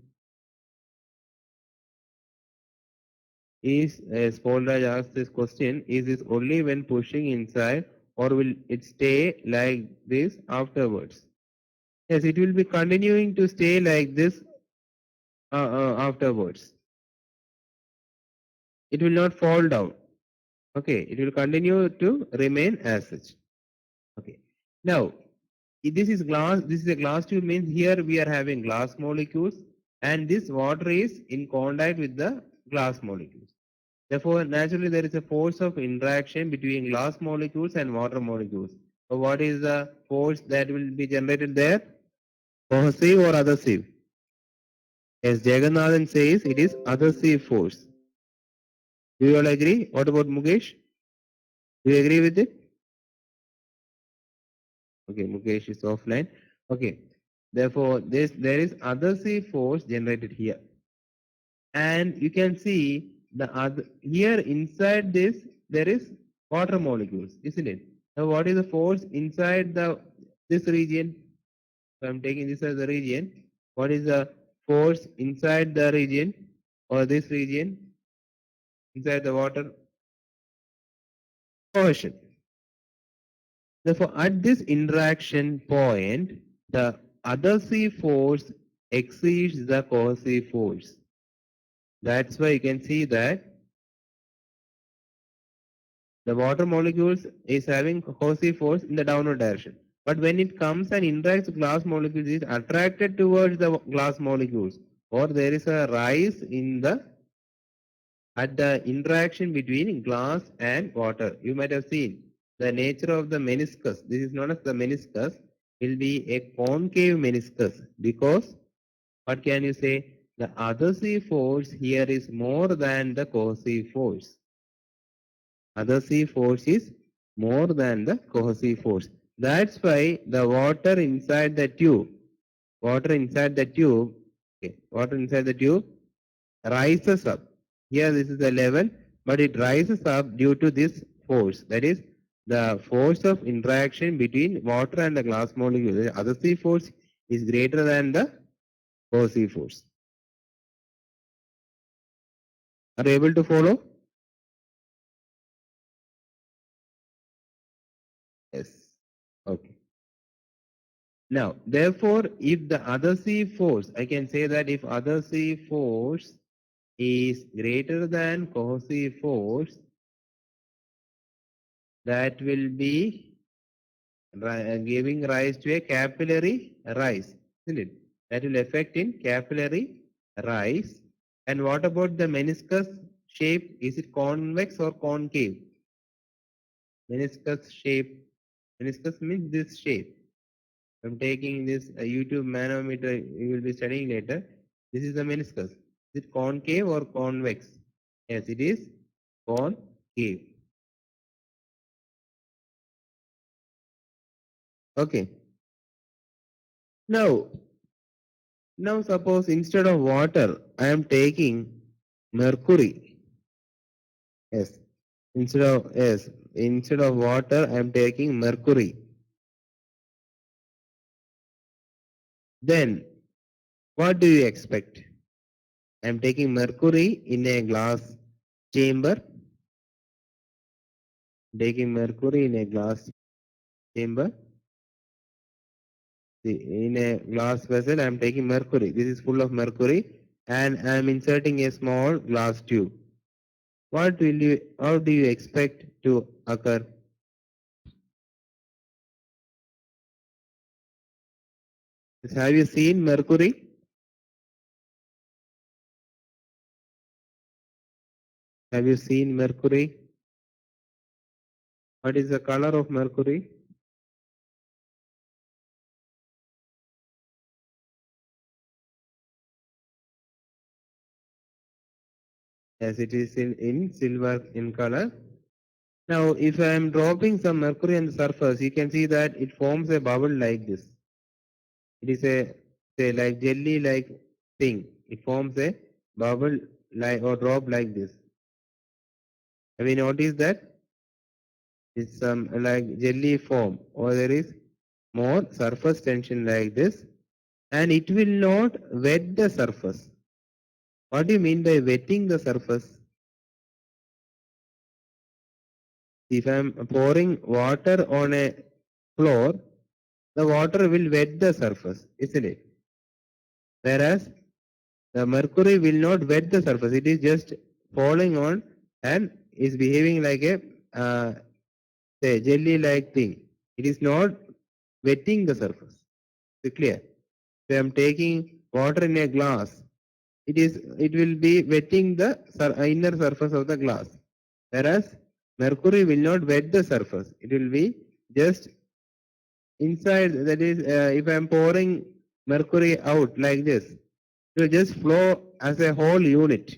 Is, as Paulraj asked this question, is this only when pushing inside, or will it stay like this afterwards? Yes, it will be continuing to stay like this afterwards. It will not fall down. Okay, it will continue to remain as such. Okay. Now, this is glass. This is a glass tube. Means here we are having glass molecules, and this water is in contact with the glass molecules. Therefore, naturally, there is a force of interaction between glass molecules and water molecules. So, what is the force that will be generated there? Cohesive or adhesive? As Jagannathan says, it is adhesive force. Do you all agree? What about Mukesh? Do you agree with it? Okay, Mukesh is offline. Okay, therefore, there is adhesive force generated here, and you can see the other here inside this there is water molecules, isn't it? Now, what is the force inside this region? So I'm taking this as the region. What is the force inside the region or this region? Inside the water? Cohesion. Therefore, at this interaction point, the adhesive force exceeds the cohesive force. That's why you can see that the water molecules is having cohesive force in the downward direction. But when it comes and interacts with glass molecules, it is attracted towards the glass molecules, or there is a rise in the at the interaction between glass and water. You might have seen the nature of the meniscus. This is known as the meniscus. Will be a concave meniscus because what can you say? The adhesive force here is more than the cohesive force. Adhesive force is more than the cohesive force. That's why the water inside the tube rises up. Here this is the level, but it rises up due to this force. That is the force of interaction between water and the glass molecule. The adhesive force is greater than the cohesive force. Are you able to follow? Yes. Okay. Now, therefore, if the other C force, I can say that if other C force is greater than co-C force, that will be giving rise to a capillary rise, isn't it? That will affect in capillary rise. And what about the meniscus shape? Is it convex or concave? Meniscus shape. Meniscus means this shape. I'm taking this YouTube manometer you will be studying later. This is the meniscus. Is it concave or convex? Yes, it is concave. Okay. Now suppose instead of water, I am taking mercury. Yes. Instead of water, I am taking mercury. Then what do you expect? I am taking mercury in a glass chamber. Taking mercury in a glass chamber. In a glass vessel, I am taking mercury. This is full of mercury, and I am inserting a small glass tube. How do you expect to occur? Have you seen mercury? Have you seen mercury? What is the color of mercury? Yes, it is in silver in color. Now, if I am dropping some mercury on the surface, you can see that it forms a bubble like this. It is a say like jelly like thing. It forms a bubble like or drop like this. Have you noticed that? It's some like jelly form or there is more surface tension like this and it will not wet the surface. What do you mean by wetting the surface? If I am pouring water on a floor, the water will wet the surface, isn't it? Whereas the mercury will not wet the surface. It is just falling on and is behaving like a say jelly-like thing. It is not wetting the surface. Is it clear? If I am taking water in a glass, it will be wetting the inner surface of the glass. Whereas mercury will not wet the surface. It will be just inside. That is, if I am pouring mercury out like this, it will just flow as a whole unit.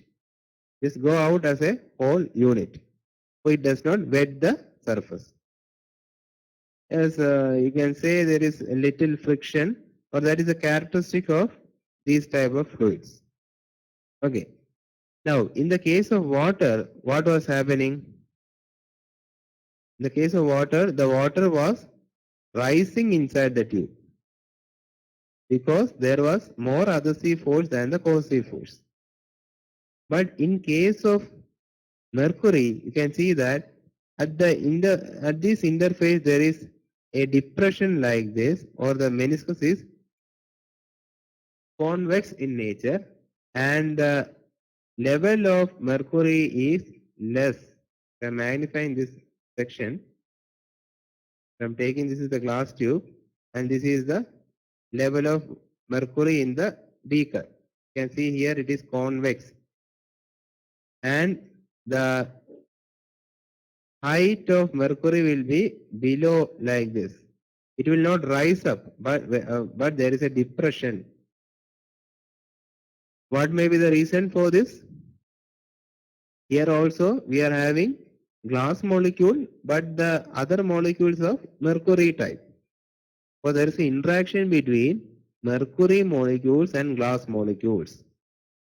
Just go out as a whole unit. So it does not wet the surface. As you can say there is a little friction or that is a characteristic of these type of fluids. Okay. Now, in the case of water, what was happening? In the case of water, the water was rising inside the tube because there was more other C force than the co-C force. But in case of mercury, you can see that at this interface there is a depression like this, or the meniscus is convex in nature, and the level of mercury is less. I am magnifying this section. I am taking this is the glass tube, and this is the level of mercury in the beaker. You can see here it is convex, and the height of mercury will be below like this. It will not rise up, but there is a depression. What may be the reason for this? Here also we are having glass molecule, but the other molecules of mercury type. So there is an interaction between mercury molecules and glass molecules.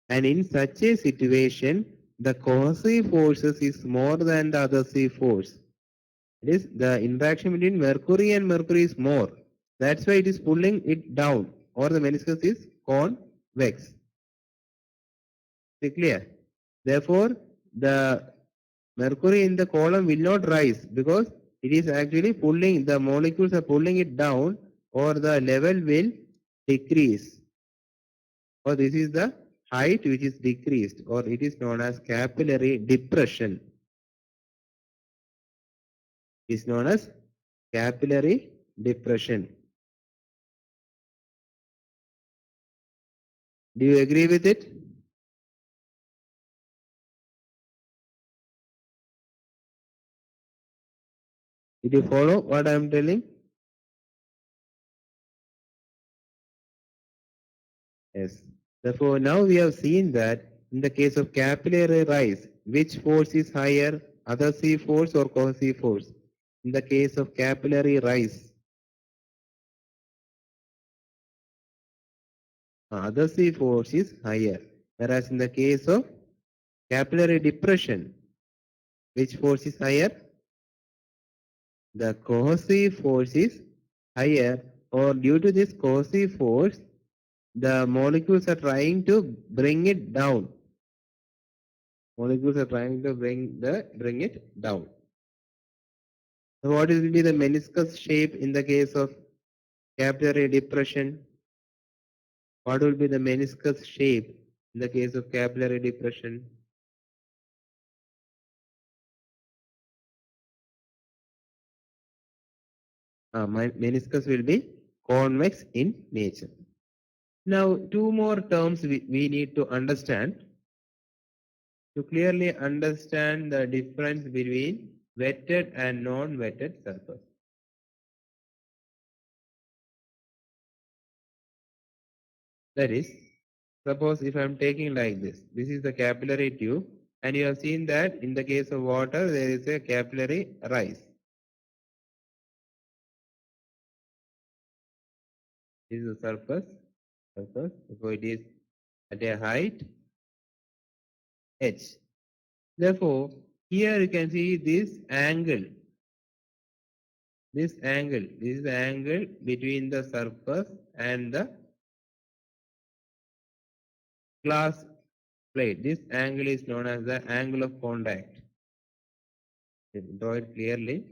And in such a situation, the co-C forces is more than the other C force. It is the interaction between mercury and mercury is more. That's why it is pulling it down, or the meniscus is convex. Is it clear? Therefore, the mercury in the column will not rise because it is actually pulling, the molecules are pulling it down, or the level will decrease. Or this is the height which is decreased, or it is known as capillary depression. It is known as capillary depression. Do you agree with it? Did you follow what I am telling? Yes. Therefore, now we have seen that in the case of capillary rise, which force is higher, other C force or co-C force? In the case of capillary rise, other C force is higher. Whereas in the case of capillary depression, which force is higher? The cohesive force is higher, or due to this cohesive force, the molecules are trying to bring it down. Molecules are trying to bring it down. So what will be the meniscus shape in the case of capillary depression? What will be the meniscus shape in the case of capillary depression? Meniscus will be convex in nature. Now, two more terms we need to understand to clearly understand the difference between wetted and non-wetted surface. That is, suppose if I am taking like this is the capillary tube, and you have seen that in the case of water there is a capillary rise. This is the surface, so it is at a height h. Therefore, here you can see this angle. This is the angle between the surface and the glass plate. This angle is known as the angle of contact. Draw it clearly.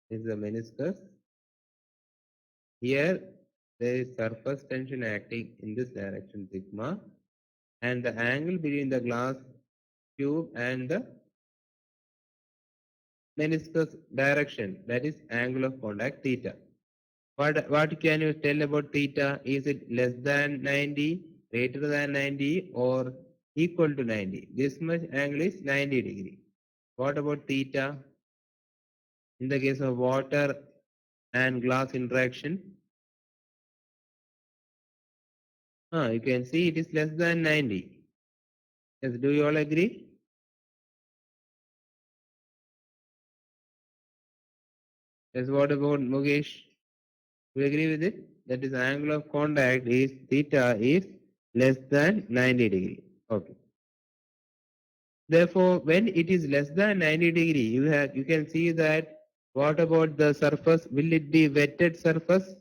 This is the meniscus. Here there is surface tension acting in this direction, sigma, and the angle between the glass tube and the meniscus direction, that is angle of contact theta. What can you tell about theta? Is it less than 90, greater than 90, or equal to 90? This much angle is 90 degree. What about theta? In the case of water and glass interaction, you can see it is less than 90. Yes, do you all agree? Yes, what about Mukesh? Do you agree with it? That is angle of contact is theta is less than 90 degree. Okay. Therefore, when it is less than 90 degree, you can see that what about the surface? Will it be wetted surface?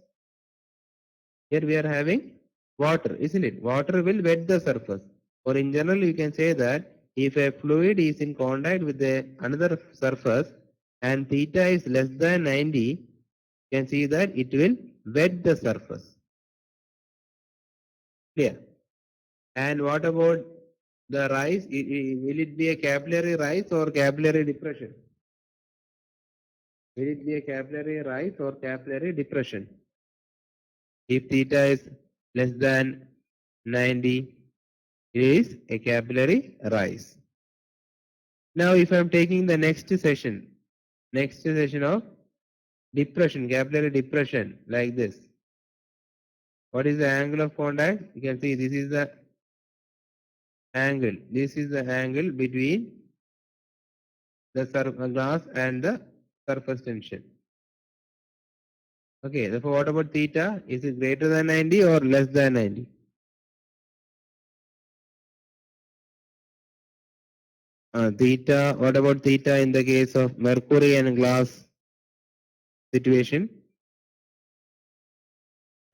Here we are having water, isn't it? Water will wet the surface. Or in general, you can say that if a fluid is in contact with another surface and theta is less than 90, you can see that it will wet the surface. Clear? And what about the rise? Will it be a capillary rise or capillary depression? Will it be a capillary rise or capillary depression? If theta is less than 90, it is a capillary rise. Now, if I am taking the next session of depression, capillary depression, like this. What is the angle of contact? You can see this is the angle. This is the angle between the glass and the surface tension. Okay, therefore what about theta? Is it greater than 90 or less than 90? Theta, what about theta in the case of mercury and glass situation?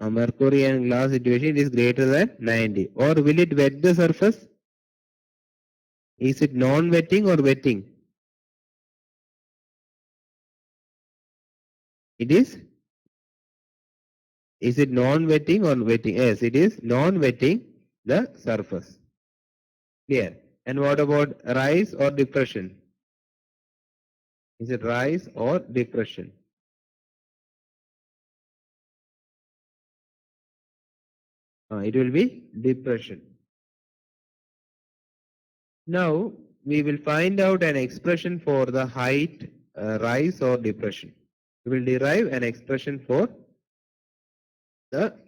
Mercury and glass situation is greater than 90. Or will it wet the surface? Is it non-wetting or wetting? It is? Is it non-wetting or wetting? Yes, it is non-wetting the surface. Clear. And what about rise or depression? Is it rise or depression? It will be depression. Now we will find out an expression for the height, rise or depression. We will derive an expression for the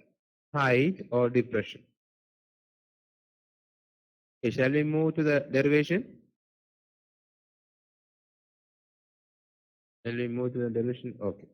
height or depression. Okay, shall we move to the derivation? Shall we move to the derivation? Okay.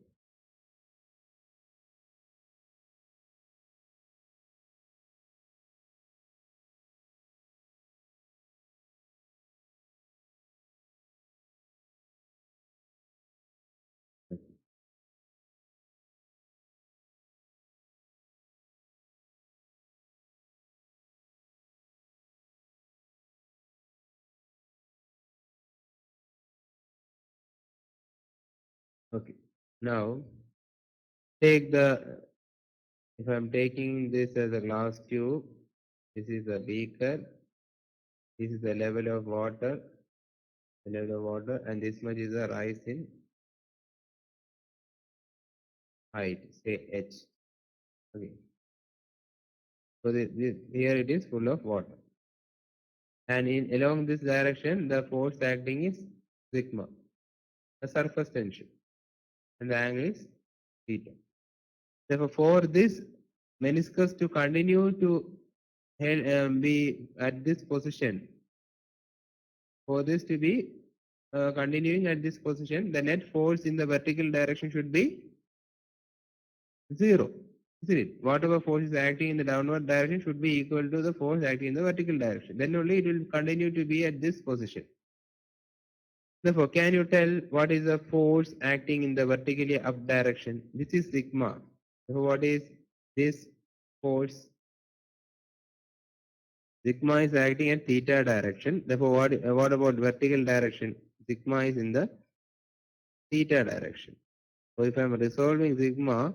Okay. Now take the, if I am taking this as a glass tube, this is a beaker, this is the level of water, and this much is the rise in height, say h. Okay. So here it is full of water. And in along this direction, the force acting is sigma, the surface tension, and the angle is theta. Therefore, for this meniscus to continue to be at this position, for this to be continuing at this position, the net force in the vertical direction should be 0. Isn't it? Whatever force is acting in the downward direction should be equal to the force acting in the vertical direction. Then only it will continue to be at this position. Therefore, can you tell what is the force acting in the vertically up direction? This is sigma. Therefore, what is this force? Sigma is acting in theta direction. Therefore, what about vertical direction? Sigma is in the theta direction. So, if I am resolving sigma,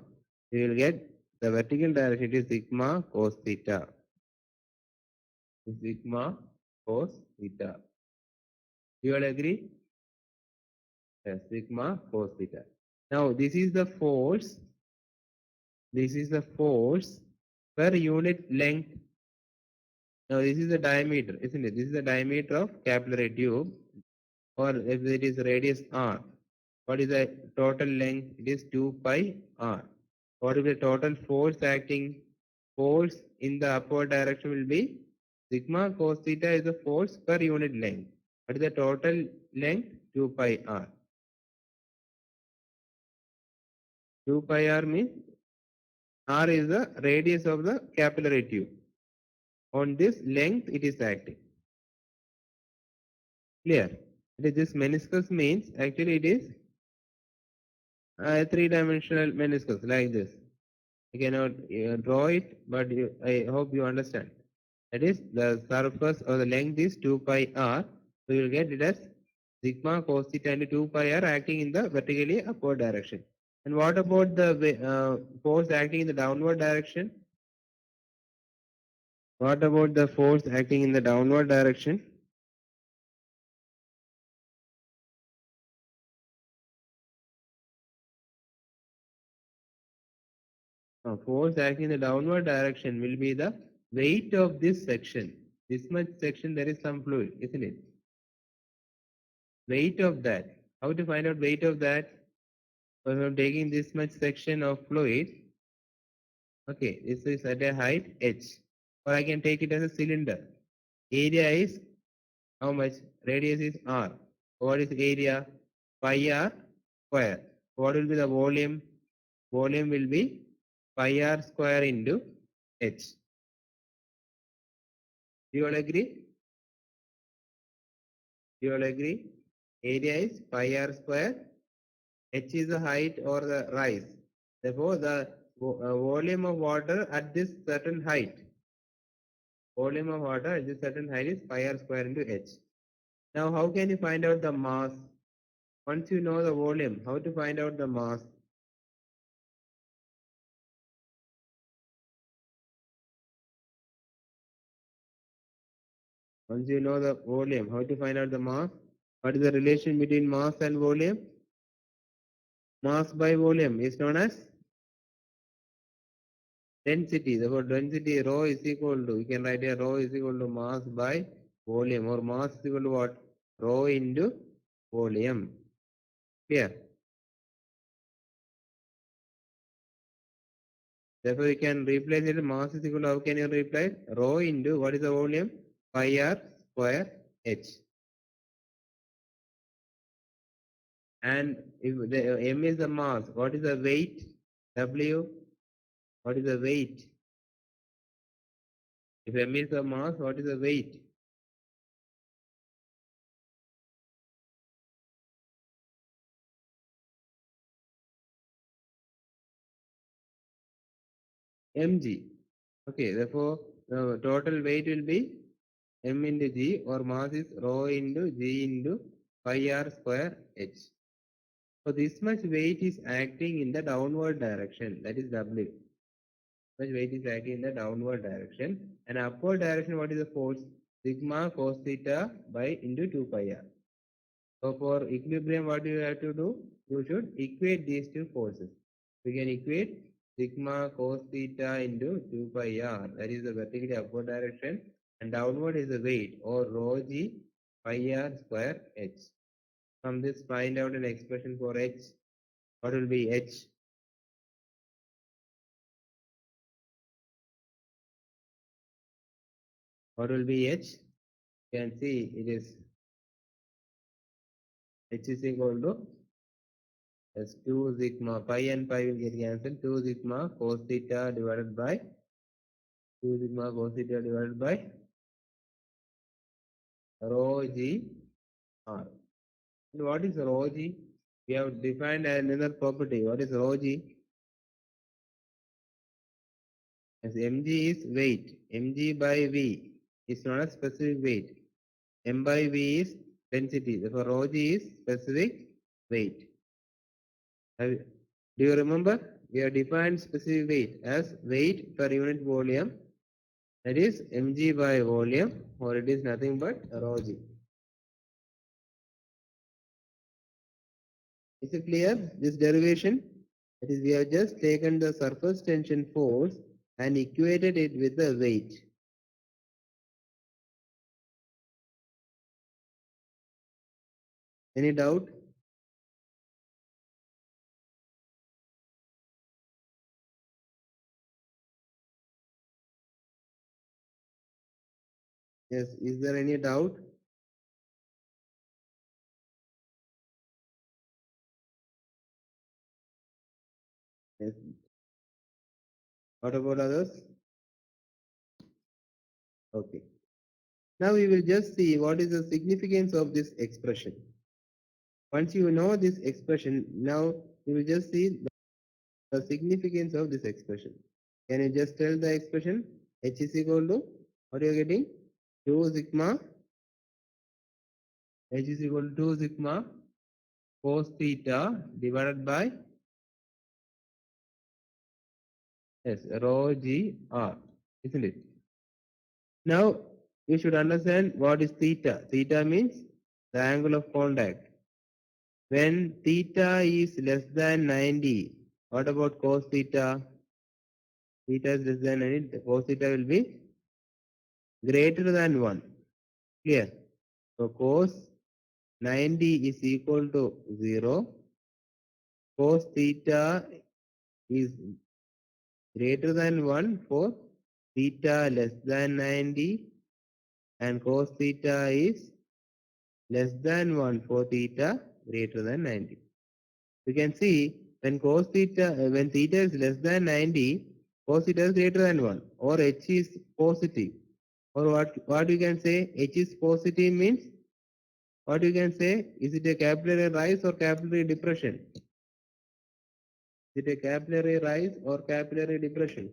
you will get the vertical direction is sigma cos theta. Sigma cos theta. Do you all agree? Yes, sigma cos theta. Now, this is the force. This is the force per unit length. Now, this is the diameter, isn't it? This is the diameter of capillary tube, or if it is radius r. What is the total length? It is 2 pi r. What is the total force acting? Force in the upward direction will be sigma cos theta is the force per unit length. What is the total length? 2 pi r. 2 pi r means r is the radius of the capillary tube. On this length it is acting. Clear? This meniscus means actually it is a three-dimensional meniscus like this. I cannot draw it, but I hope you understand. That is, the surface or the length is 2 pi r. So you will get it as sigma cos theta into 2 pi r acting in the vertically upward direction. And what about the force acting in the downward direction? What about the force acting in the downward direction? Force acting in the downward direction will be the weight of this section. This much section there is some fluid, isn't it? Weight of that. How to find out weight of that? So if I'm taking this much section of fluid, okay, this is at a height h, or I can take it as a cylinder. Area is how much? Radius is r. What is area? Pi r square. What will be the volume? Volume will be pi r square into h. Do you all agree? Do you all agree? Area is pi r square. H is the height or the rise. Therefore, the volume of water at this certain height. Volume of water at this certain height is pi r square into h. Now, how can you find out the mass? Once you know the volume, how to find out the mass? Once you know the volume, how to find out the mass? What is the relation between mass and volume? Mass by volume is known as density. Therefore, density rho is equal to, you can write here rho is equal to mass by volume, or mass is equal to what? Rho into volume. Clear? Therefore, you can replace it. Mass is equal to, how can you replace? Rho into what is the volume? Pi r square h. And if the m is the mass, what is the weight? W. What is the weight? If m is the mass, what is the weight? Mg. Okay, therefore, the total weight will be m into g, or mass is rho into g into pi r square h. So this much weight is acting in the downward direction, that is W. Much weight is acting in the downward direction, and upward direction, what is the force? Sigma cos theta by into 2 pi r. So for equilibrium, what you have to do? You should equate these two forces. We can equate sigma cos theta into 2 pi r, that is the vertically upward direction, and downward is the weight, or rho g pi r square h. From this, find out an expression for h. What will be h? What will be h? You can see it is h is equal to as 2 sigma, pi and pi will get cancelled, 2 sigma cos theta divided by 2 sigma cos theta divided by rho g r. And what is rho g? We have defined another property. What is rho g? As mg is weight. Mg by v is not a specific weight. M by v is density. Therefore, rho g is specific weight. Do you remember? We have defined specific weight as weight per unit volume, that is mg by volume, or it is nothing but rho g. Is it clear, this derivation? That is, we have just taken the surface tension force and equated it with the weight. Any doubt? Yes, is there any doubt? Yes. What about others? Okay. Now we will just see what is the significance of this expression. Once you know this expression, now we will just see the significance of this expression. Can you just tell the expression? H is equal to, what you are getting? 2 sigma, H is equal to 2 sigma cos theta divided by, yes, rho g r, isn't it? Now you should understand what is theta. Theta means the angle of contact. When theta is less than 90, what about cos theta? Theta is less than 90, cos theta will be greater than 1. Clear? So cos 90 is equal to 0. Cos theta is greater than 1 for theta less than 90, and cos theta is less than 1 for theta greater than 90. You can see when cos theta, when theta is less than 90, cos theta is greater than 1, or h is positive. Or what you can say, h is positive means, what you can say, is it a capillary rise or capillary depression? Is it a capillary rise or capillary depression?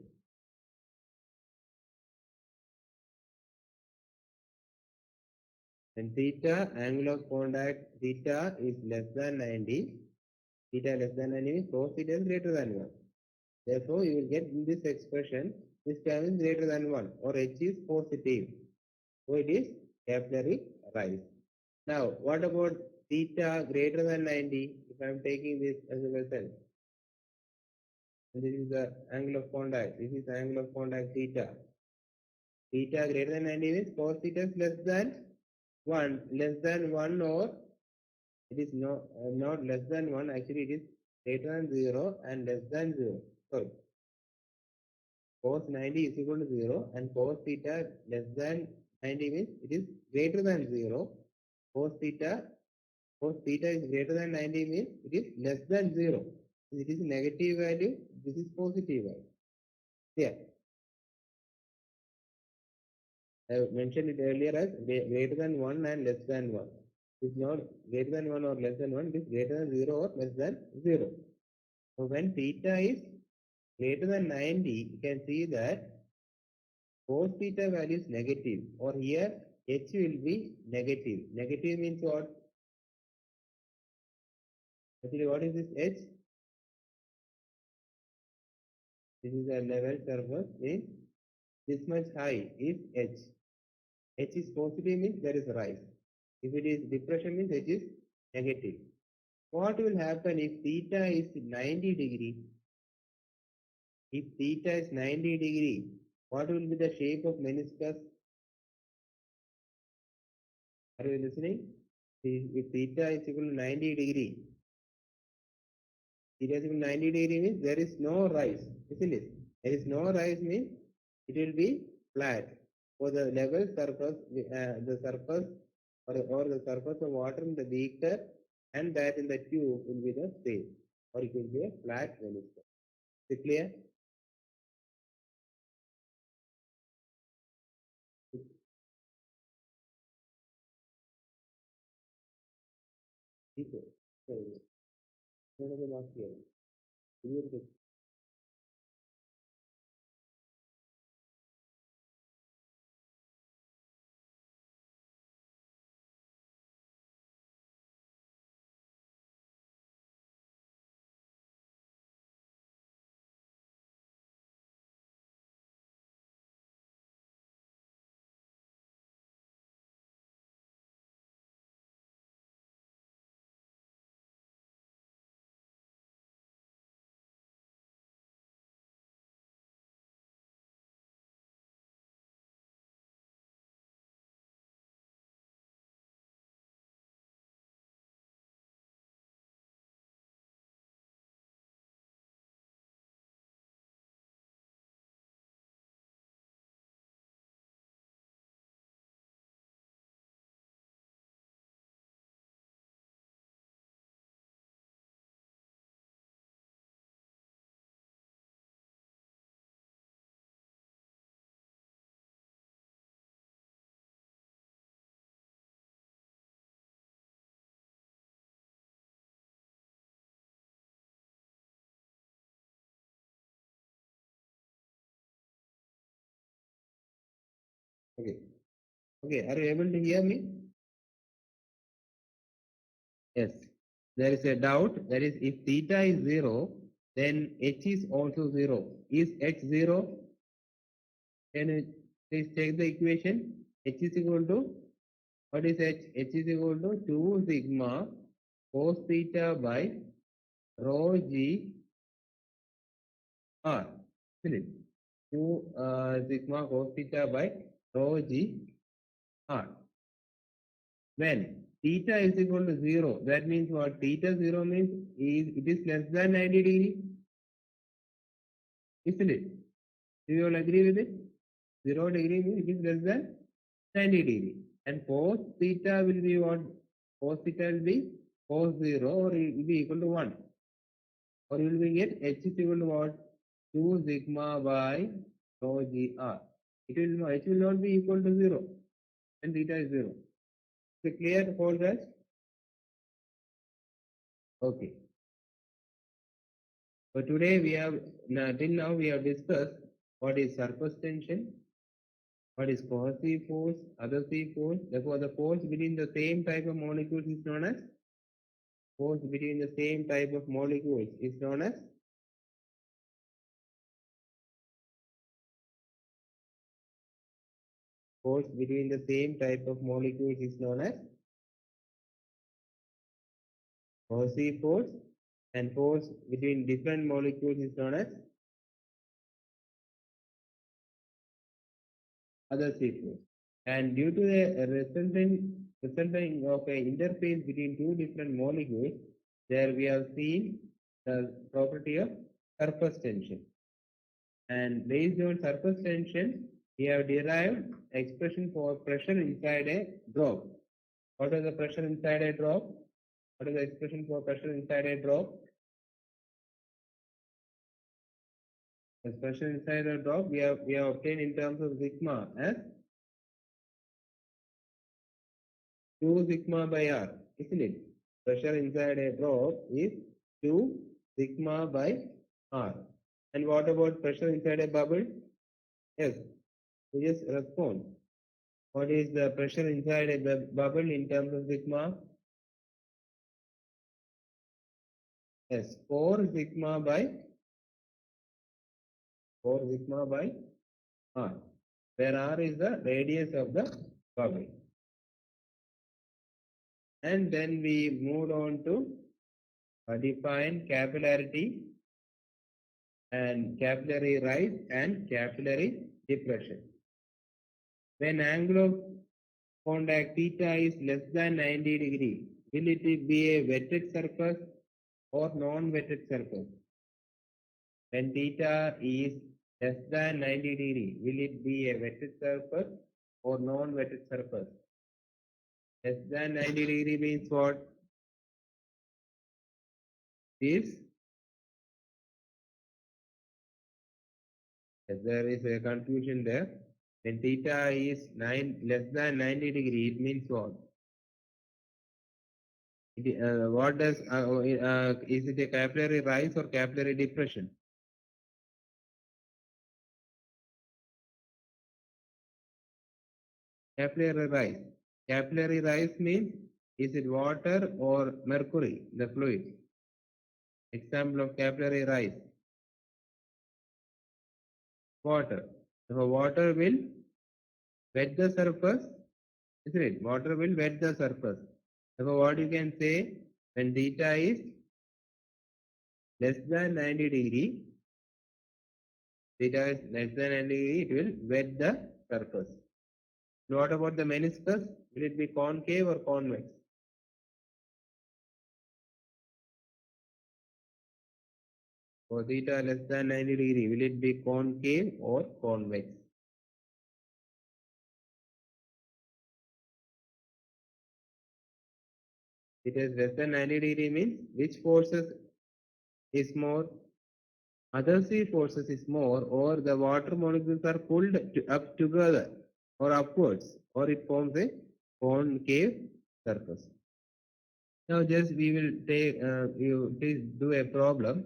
and theta, angle of contact, theta is less than 90. Theta less than 90 means cos theta is greater than 1. Therefore, you will get in this expression, this term is greater than 1 or h is positive. So it is capillary rise. Now, what about theta greater than 90? If I am taking this as a result, this is the angle of contact. This is the angle of contact theta. Theta greater than 90 means cos theta is less than 1 or it is not less than 1. Actually, it is greater than 0 and less than 0. Sorry. Cos 90 is equal to 0 and cos theta less than 90 means it is greater than 0. Cos theta is greater than 90 means it is less than 0. It is negative value, this is positive value. Here, I mentioned it earlier as greater than 1 and less than 1. It is not greater than 1 or less than 1, it is greater than 0 or less than 0. So when theta is greater than 90, you can see that cos theta value is negative, or here h will be negative. Negative means what? Actually, what is this h? This is a level surface means this much high is h. H is positive means there is rise. If it is depression means h is negative. What will happen if theta is 90 degree? If theta is 90 degree, what will be the shape of meniscus? Are you listening? If theta is equal to 90 degree, theta is equal to 90 degree means there is no rise, isn't it? There is no rise means it will be flat. For the level surface, the surface or the surface of water in the beaker and that in the tube will be the same, or it will be a flat meniscus. Is it clear? Okay. Okay. Are you able to hear me? Yes. There is a doubt. That is, if theta is 0, then h is also 0. Is h 0? Can you please take the equation? H is equal to, what is h? H is equal to 2 sigma cos theta by rho g r. Isn't it? 2 sigma cos theta by rho g r. When theta is equal to 0, that means what? Theta 0 means it is less than 90 degree. Isn't it? Do you all agree with it? 0 degree means it is less than 90 degree. And cos theta will be what? Cos theta will be cos 0 or it will be equal to 1. Or you will get h is equal to what? 2 sigma by rho g r. H will not be equal to 0 and theta is 0. Is it clear for that? Okay. So today we have, till now we have discussed what is surface tension, What is cohesive force, adhesive force? Therefore, the force between the same type of molecules is known as force between the same type of molecules is known as force between the same type of molecules is known as cohesive force, and force between different molecules is known as adhesive force. And due to the resulting of an interface between two different molecules, there we have seen the property of surface tension. And based on surface tension, we have derived expression for pressure inside a drop. What is the pressure inside a drop? What is the expression for pressure inside a drop? The pressure inside a drop we have obtained in terms of sigma as 2 sigma by r, isn't it? Pressure inside a drop is 2 sigma by r. And what about pressure inside a bubble? Yes, you just respond. What is the pressure inside a bubble in terms of sigma? Yes, 4 sigma by r, where r is the radius of the bubble. And then we moved on to define capillarity and capillary rise and capillary depression. When angle of contact theta is less than 90 degree, will it be a wetted surface or non-wetted surface? When theta is less than 90 degree, will it be a wetted surface or non-wetted surface? Less than 90 degree means what? Is there is a confusion there. When theta is less than 90 degree, it means what? What does is it a capillary rise or capillary depression? Capillary rise. Capillary rise means is it water or mercury, the fluid? Example of capillary rise. Water. So water will wet the surface, isn't it? Water will wet the surface. So what you can say, when theta is less than 90 degree, theta is less than 90 degree, it will wet the surface. What about the meniscus? Will it be concave or convex? For theta less than 90 degree, will it be concave or convex? It is less than 90 degree means which forces is more? Adhesive forces is more, or the water molecules are pulled up together or upwards, or it forms a concave surface. Now just we will take you please do a problem.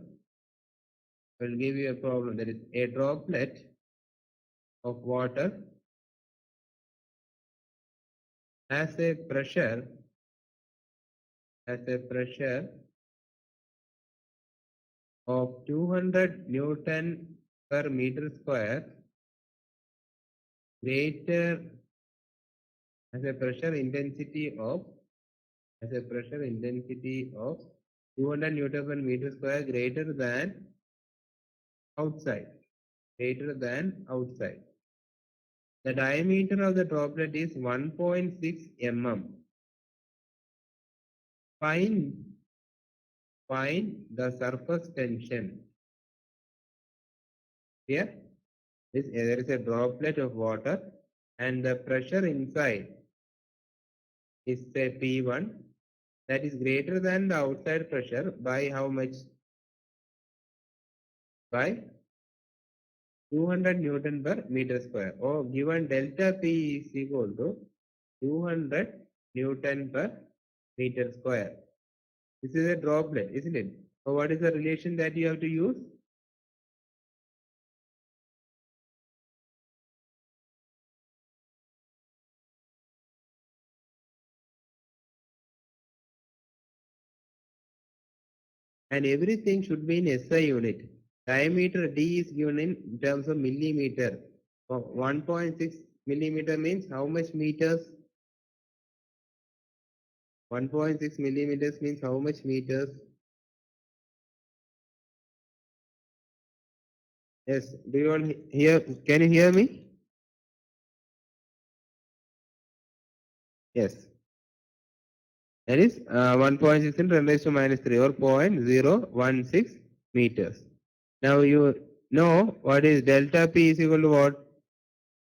I will give you a problem. There is a droplet of water has a pressure of 200 Newton per meter square greater as a pressure intensity of 200 Newton per meter square greater than outside. The diameter of the droplet is 1.6 mm. Find the surface tension. Here, there is a droplet of water and the pressure inside is say P1 that is greater than the outside pressure by how much? By 200 Newton per meter square. Or given delta P is equal to 200 Newton per meter square. This is a droplet, isn't it? So what is the relation that you have to use? and everything should be in SI unit. Diameter D is given in terms of millimeter. 1.6 millimeter means how much meters? 1.6 millimeters means how much meters? Yes, do you all hear? Can you hear me? Yes. That is 1.6 into 10 raised to minus 3 or 0.016 meters. Now you know what is delta P is equal to what?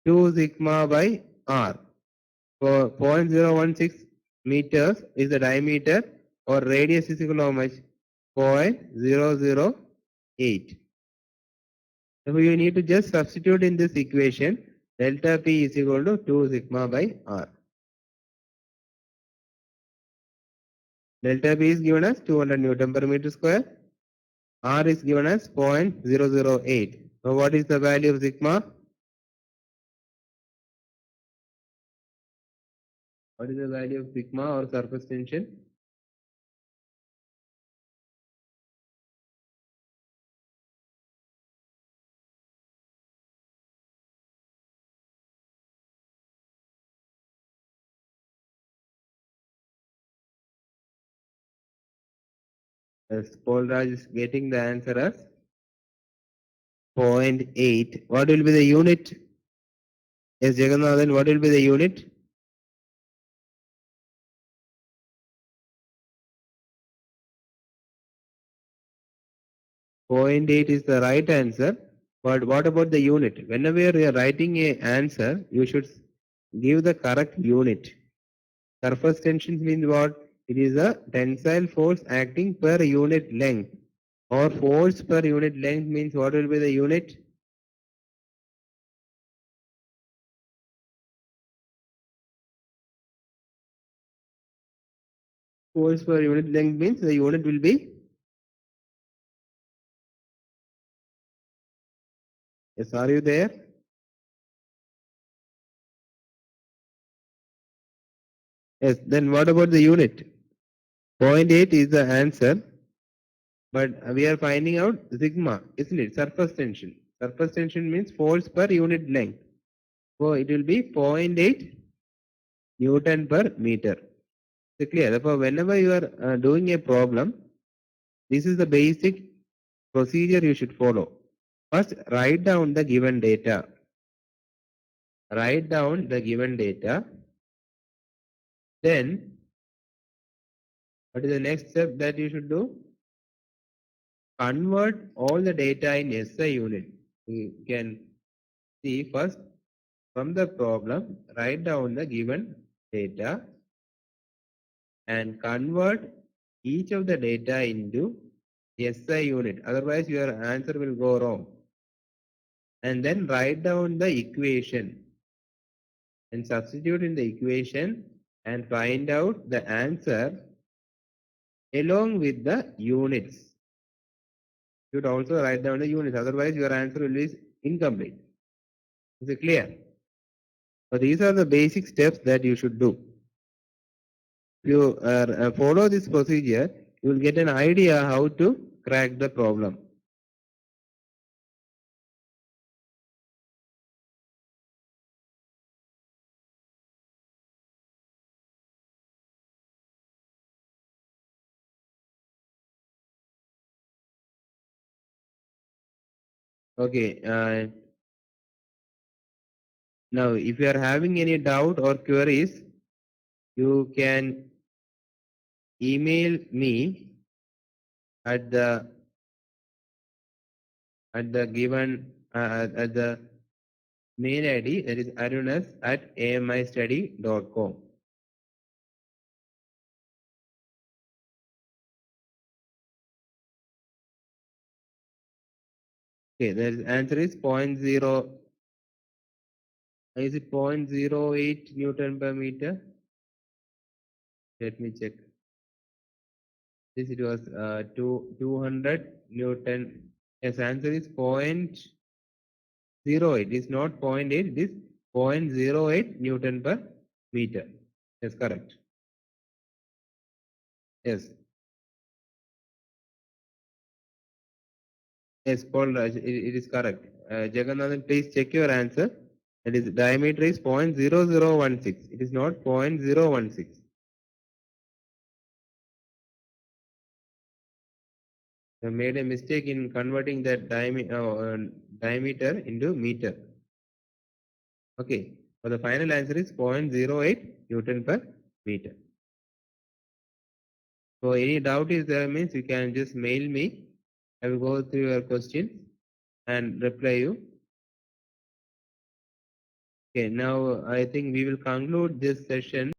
2 sigma by R. So 0.016 meters is the diameter or radius is equal to how much? 0.008. So you need to just substitute in this equation delta P is equal to 2 sigma by R. Delta P is given as 200 Newton per meter square. R is given as 0.008. So what is the value of sigma? What is the value of sigma or surface tension? Yes, Paul Raj is getting the answer as 0.8. What will be the unit? Yes, Jagannathan, what will be the unit? Point 0.8 is the right answer. But what about the unit? Whenever you are writing a answer, you should give the correct unit. Surface tension means what? It is a tensile force acting per unit length. Or force per unit length means what will be the unit? Force per unit length means the unit will be. Yes, are you there? Yes, then what about the unit? 0.8 is the answer, but we are finding out sigma, isn't it? Surface tension. Surface tension means force per unit length. So it will be 0.8 Newton per meter. Is it clear? Therefore, whenever you are doing a problem, this is the basic procedure you should follow. First, write down the given data. Write down the given data. Then, what is the next step that you should do? Convert all the data in SI unit. You can see first from the problem, write down the given data and convert each of the data into SI unit. Otherwise, your answer will go wrong. And then write down the equation and substitute in the equation and find out the answer along with the units. You should also write down the units. Otherwise, your answer will be incomplete. Is it clear? So these are the basic steps that you should do. If you follow this procedure, you will get an idea how to crack the problem. Okay. Now, if you are having any doubt or queries, you can email me at the given at the mail ID, that is arunas@amistudy.com. Okay, the answer is 0.0. Is it 0.08 Newton per meter? Let me check. This it was 200 Newton. Yes, answer is 0.08. It is not 0.8. It is 0.08 Newton per meter. Yes, correct. Yes. Yes, Paul Raj, it is correct. Jagannathan, please check your answer. That is diameter is 0.0016. It is not 0.016. I made a mistake in converting that diameter into meter. Okay. So the final answer is 0.08 Newton per meter. So any doubt is there means you can just mail me. I will go through your questions and reply you. Okay, now I think we will conclude this session